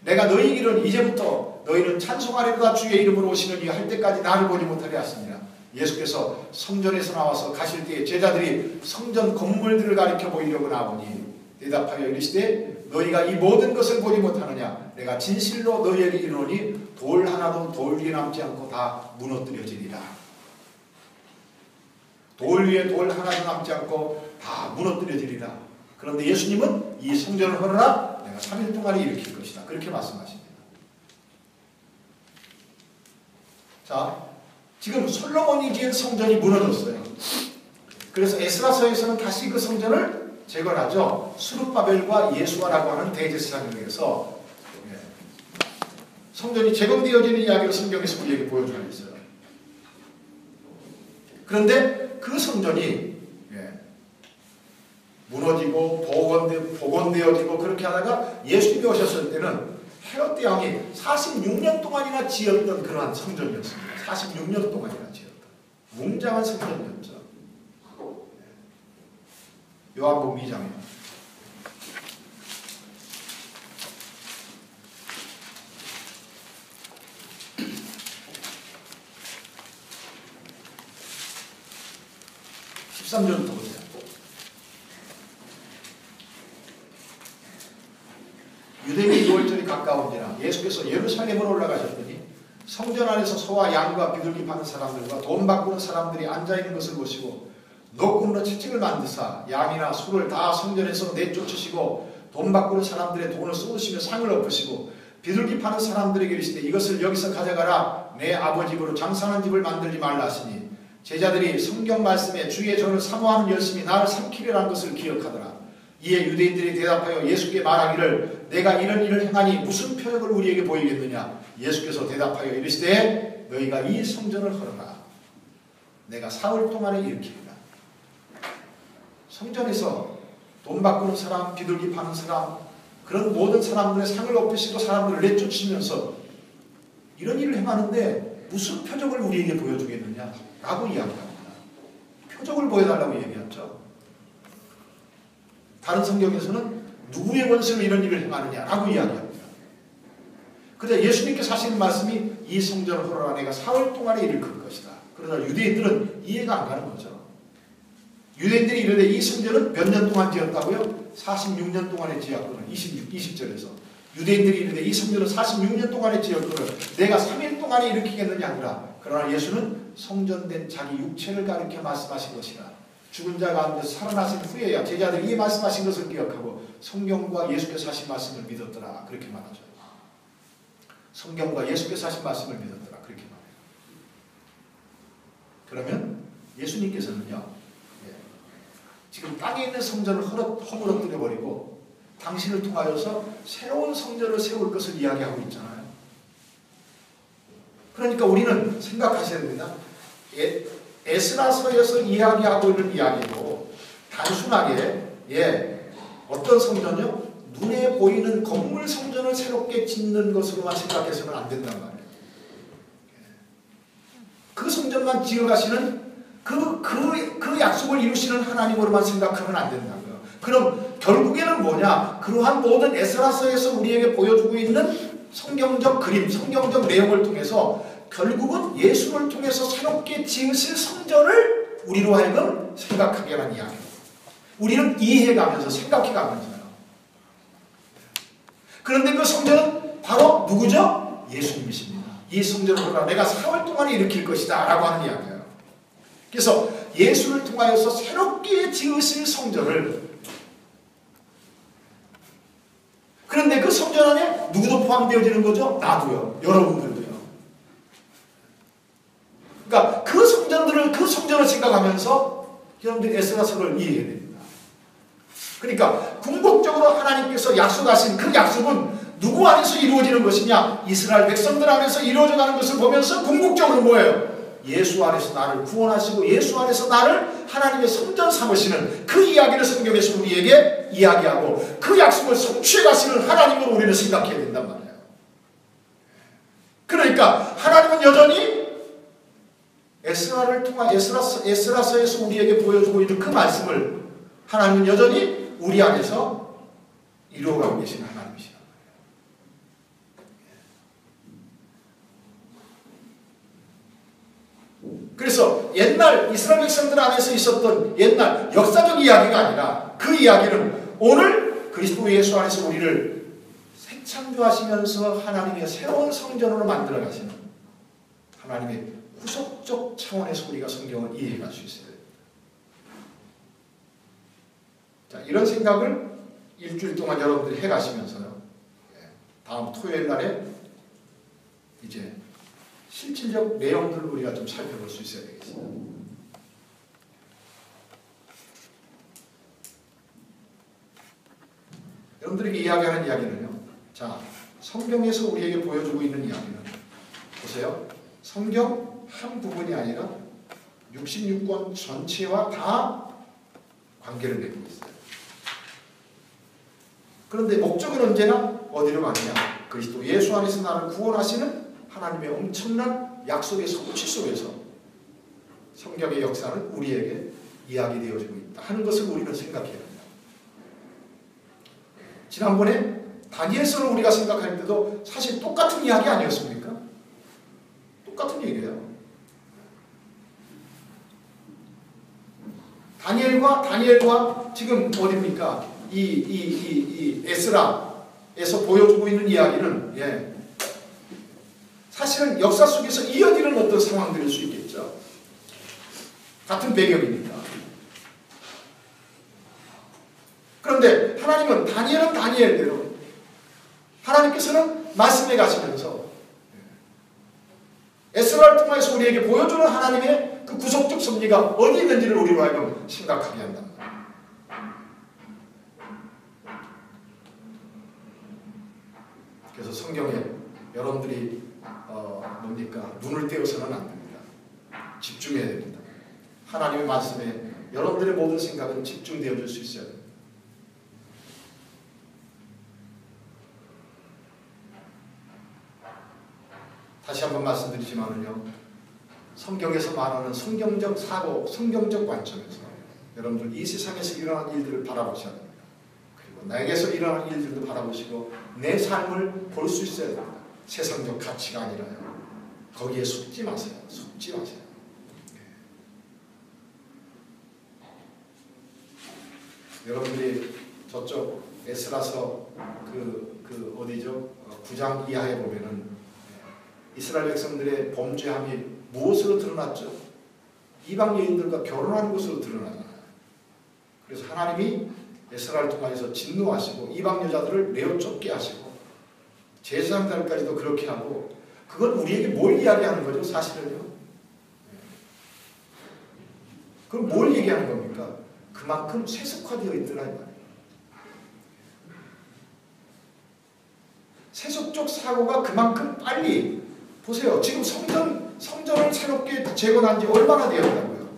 내가 너희에게는 이제부터 너희는 찬송하리로다 주의 이름으로 오시느니 할 때까지 나를 보지 못하게 하시니라. 예수께서 성전에서 나와서 가실 때에 제자들이 성전 건물들을 가리켜 보이려고 나오니 대답하여 이르시되 너희가 이 모든 것을 보지 못하느냐 내가 진실로 너희에게 이르노니 돌 하나도 돌 위에 남지 않고 다 무너뜨려지리라. 돌 위에 돌 하나도 남지 않고 다 무너뜨려지리라. 그런데 예수님은 이 성전을 헐어라 내가 3일 동안에 일으킬 것이다. 그렇게 말씀하십니다. 자, 지금 솔로몬이 지은 성전이 무너졌어요. 그래서 에스라서에서는 다시 그 성전을 재건하죠. 수룹바벨과 예수아라고 하는 대제사장에 의해서 성전이 재건되어지는 이야기를 성경에서 우리에게 보여주고 있어요. 그런데 그 성전이 무너지고 복원되어지고 그렇게 하다가 예수님이 오셨을 때는 헤롯 왕이 46년 동안이나 지었던 그러한 성전이었습니다. 46년 동안이나 지었던 웅장한 성전이었죠. 요한복음 2장이요. (13절부터) 보세요. 유대인의 유월절이 가까운지라 예수께서 예루살렘으로 올라가셨더니 성전 안에서 소와 양과 비둘기 파는 사람들과 돈 바꾸는 사람들이 앉아있는 것을 보시고 노금으로 채찍을 만드사 양이나 소를 다 성전에서 내쫓으시고 돈 바꾸는 사람들의 돈을 쏟으시며 상을 엎으시고 비둘기 파는 사람들에게 이르시되 이것을 여기서 가져가라. 내 아버지 집으로 장사하는 집을 만들지 말라 하시니 제자들이 성경 말씀에 주의 전을 사모하는 열심히 나를 삼키려는 것을 기억하더라. 이에 유대인들이 대답하여 예수께 말하기를 내가 이런 일을 행하니 무슨 표적을 우리에게 보이겠느냐. 예수께서 대답하여 이르시되 너희가 이 성전을 헐어라. 내가 사흘 동안에 일으키리라. 성전에서 돈 바꾸는 사람, 비둘기 파는 사람, 그런 모든 사람들의 상을 엎으시고 사람들을 내쫓으면서 이런 일을 행하는데 무슨 표적을 우리에게 보여주겠느냐 라고 이야기합니다. 표적을 보여달라고 얘기했죠. 다른 성경에서는 누구의 원수로 이런 일을 행하느냐 라고 이야기합니다. 그러자 예수님께서 하시는 말씀이 이 성전을 헐어라 내가 사흘 동안에 일으킬 것이다. 그러나 유대인들은 이해가 안 가는 거죠. 유대인들이 이르되 이 성전은 몇 년 동안 지었다고요? 46년 동안에 지었거든. 20절에서 유대인들이 이르되 이 성전은 46년 동안에 지었거든. 내가 3일 동안에 일으키겠느냐 하니라. 그러나 예수는 성전된 자기 육체를 가리켜 말씀하신 것이라. 죽은 자 가운데서 살아나신 후에야 제자들이 이 말씀하신 것을 기억하고 성경과 예수께서 하신 말씀을 믿었더라. 그렇게 말하죠. 성경과 예수께서 하신 말씀을 믿었더라. 그렇게 말해요. 그러면 예수님께서는요. 지금 땅에 있는 성전을 허물어뜨려 버리고 당신을 통하여서 새로운 성전을 세울 것을 이야기하고 있잖아요. 그러니까 우리는 생각하셔야 됩니다. 에스라서에서 이야기하고 있는 이야기도 단순하게 어떤 성전요? 눈에 보이는 건물 성전을 새롭게 짓는 것으로만 생각해서는 안 된단 말이에요. 그 성전만 지어가시는 그 약속을 이루시는 하나님으로만 생각하면 안 된다고요. 그럼 결국에는 뭐냐? 그러한 모든 에스라서에서 우리에게 보여주고 있는 성경적 그림, 성경적 내용을 통해서 결국은 예수를 통해서 새롭게 지으실 성전을 우리로 하여금 생각하게 하는 이야기예요. 우리는 이해해가면서 생각해가면서요. 그런데 그 성전은 바로 누구죠? 예수님이십니다. 이 성전을 보라 내가 4월 동안에 일으킬 것이다 라고 하는 이야기예요. 그래서 예수를 통하여서 새롭게 지으실 성전을, 그런데 그 성전 안에 누구도 포함되어지는 거죠? 나도요. 여러분들도요. 그러니까 그 성전을 생각하면서 여러분들이 에스라서를 이해해야 됩니다. 그러니까 궁극적으로 하나님께서 약속하신 그 약속은 누구 안에서 이루어지는 것이냐? 이스라엘 백성들 안에서 이루어져가는 것을 보면서 궁극적으로 뭐예요? 예수 안에서 나를 구원하시고 예수 안에서 나를 하나님의 성전 삼으시는 그 이야기를 성경에서 우리에게 이야기하고 그 약속을 성취해 가시는 하나님으로 우리는 생각해야 된단 말이에요. 그러니까 하나님은 여전히 에스라서에서 우리에게 보여주고 있는 그 말씀을 하나님은 여전히 우리 안에서 이루어가고 계시는 하나님이시다. 그래서 옛날 이스라엘 백성들 안에서 있었던 옛날 역사적 이야기가 아니라 그 이야기는 오늘 그리스도 예수 안에서 우리를 새창조하시면서 하나님의 새로운 성전으로 만들어 가시는 하나님의 후속적 차원에서 우리가 성경을 이해해 갈 수 있어야 됩니다. 자, 이런 생각을 일주일 동안 여러분들이 해 가시면서요. 다음 토요일 날에 이제 실질적 내용들을 우리가 좀 살펴볼 수 있어야 되겠습니다. 여러분들에게 이야기하는 이야기는요. 자, 성경에서 우리에게 보여주고 있는 이야기는 보세요. 성경 한 부분이 아니라 66권 전체와 다 관계를 맺고 있어요. 그런데 목적은 언제나 어디로 가느냐? 그리스도 예수 안에서 나를 구원하시는 하나님의 엄청난 약속의 성취 속에서 성경의 역사는 우리에게 이야기되어지고 있다 하는 것을 우리는 생각해야 합니다. 지난번에 다니엘서를 우리가 생각할 때도 사실 똑같은 이야기 아니었습니까? 똑같은 얘기예요. 다니엘과 지금 어디입니까? 이 에스라에서 보여주고 있는 이야기는 사실은 역사 속에서 이어지는 어떤 상황들일 수 있겠죠. 같은 배경이니까. 그런데 하나님은 다니엘은 다니엘대로 하나님께서는 말씀해 가시면서 에스라를 통해서 우리에게 보여주는 하나님의 그 구속적 섭리가 어디 있는지를 우리로 하여금 생각하게 한다. 그래서 성경에 여러분들이 눈을 떼어서는 안 됩니다. 집중해야 됩니다. 하나님의 말씀에 여러분들의 모든 생각은 집중되어질 수 있어야 됩니다. 다시 한번 말씀드리지만은요, 성경에서 말하는 성경적 사고, 성경적 관점에서 여러분들 이 세상에서 일어난 일들을 바라보셔야 됩니다. 그리고 나에게서 일어난 일들도 바라보시고 내 삶을 볼 수 있어야 됩니다. 세상적 가치가 아니라요. 거기에 속지 마세요. 속지 마세요. 여러분들이 저쪽 에스라서 어디죠? 9장 이하에 보면은 이스라엘 백성들의 범죄함이 무엇으로 드러났죠? 이방 여인들과 결혼하는 것으로 드러나잖아요. 그래서 하나님이 에스라를 통해서 진노하시고 이방 여자들을 내어 쫓게 하시고 제사장들까지도 그렇게 하고, 그건 우리에게 뭘 이야기하는 거죠? 사실은요. 그럼 뭘 얘기하는 겁니까? 그만큼 세속화되어 있더라 이 말이에요. 세속적 사고가 그만큼 빨리, 보세요. 지금 성전을 새롭게 재건한 지 얼마나 되었다고요?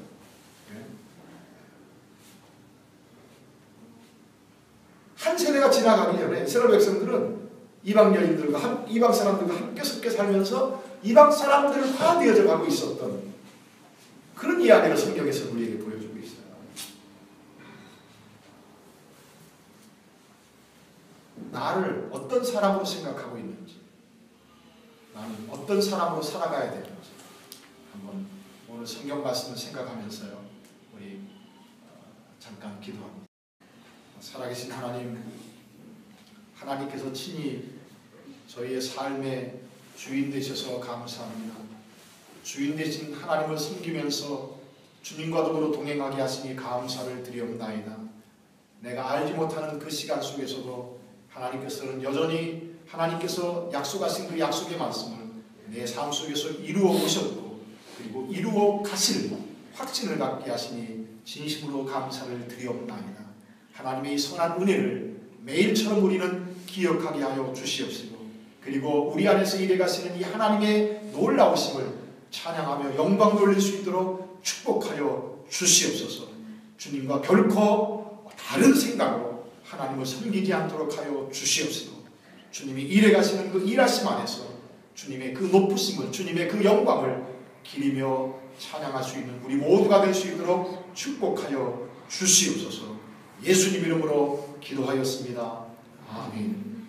한 세대가 지나가기 전에 이스라엘 백성들은 이방 여인들과 이방 사람들과 함께 섞여 살면서 이방 사람들과 되어져 가고 있었던 그런 이야기를 성경에서 우리에게 보여주고 있어요. 나를 어떤 사람으로 생각하고 있는지, 나는 어떤 사람으로 살아가야 되는지 한번 오늘 성경 말씀을 생각하면서요, 우리 잠깐 기도합니다. 살아계신 하나님, 하나님께서 친히 저희의 삶의 주인 되셔서 감사합니다. 주인 되신 하나님을 섬기면서 주님과 더불어 동행하게 하시니 감사를 드리옵나이다. 내가 알지 못하는 그 시간 속에서도 하나님께서는 여전히 하나님께서 약속하신 그 약속의 말씀을 내 삶 속에서 이루어 오셨고, 그리고 이루어 가실 확신을 갖게 하시니 진심으로 감사를 드리옵나이다. 하나님의 이 선한 은혜를 매일처럼 우리는 기억하게 하여 주시옵시고, 그리고 우리 안에서 일해가시는 이 하나님의 놀라우심을 찬양하며 영광 돌릴 수 있도록 축복하여 주시옵소서. 주님과 결코 다른 생각으로 하나님을 섬기지 않도록 하여 주시옵시고, 주님이 일해가시는 그 일하심 안에서 주님의 그 높으심을, 주님의 그 영광을 기리며 찬양할 수 있는 우리 모두가 될 수 있도록 축복하여 주시옵소서. 예수님 이름으로 기도하였습니다. 아멘.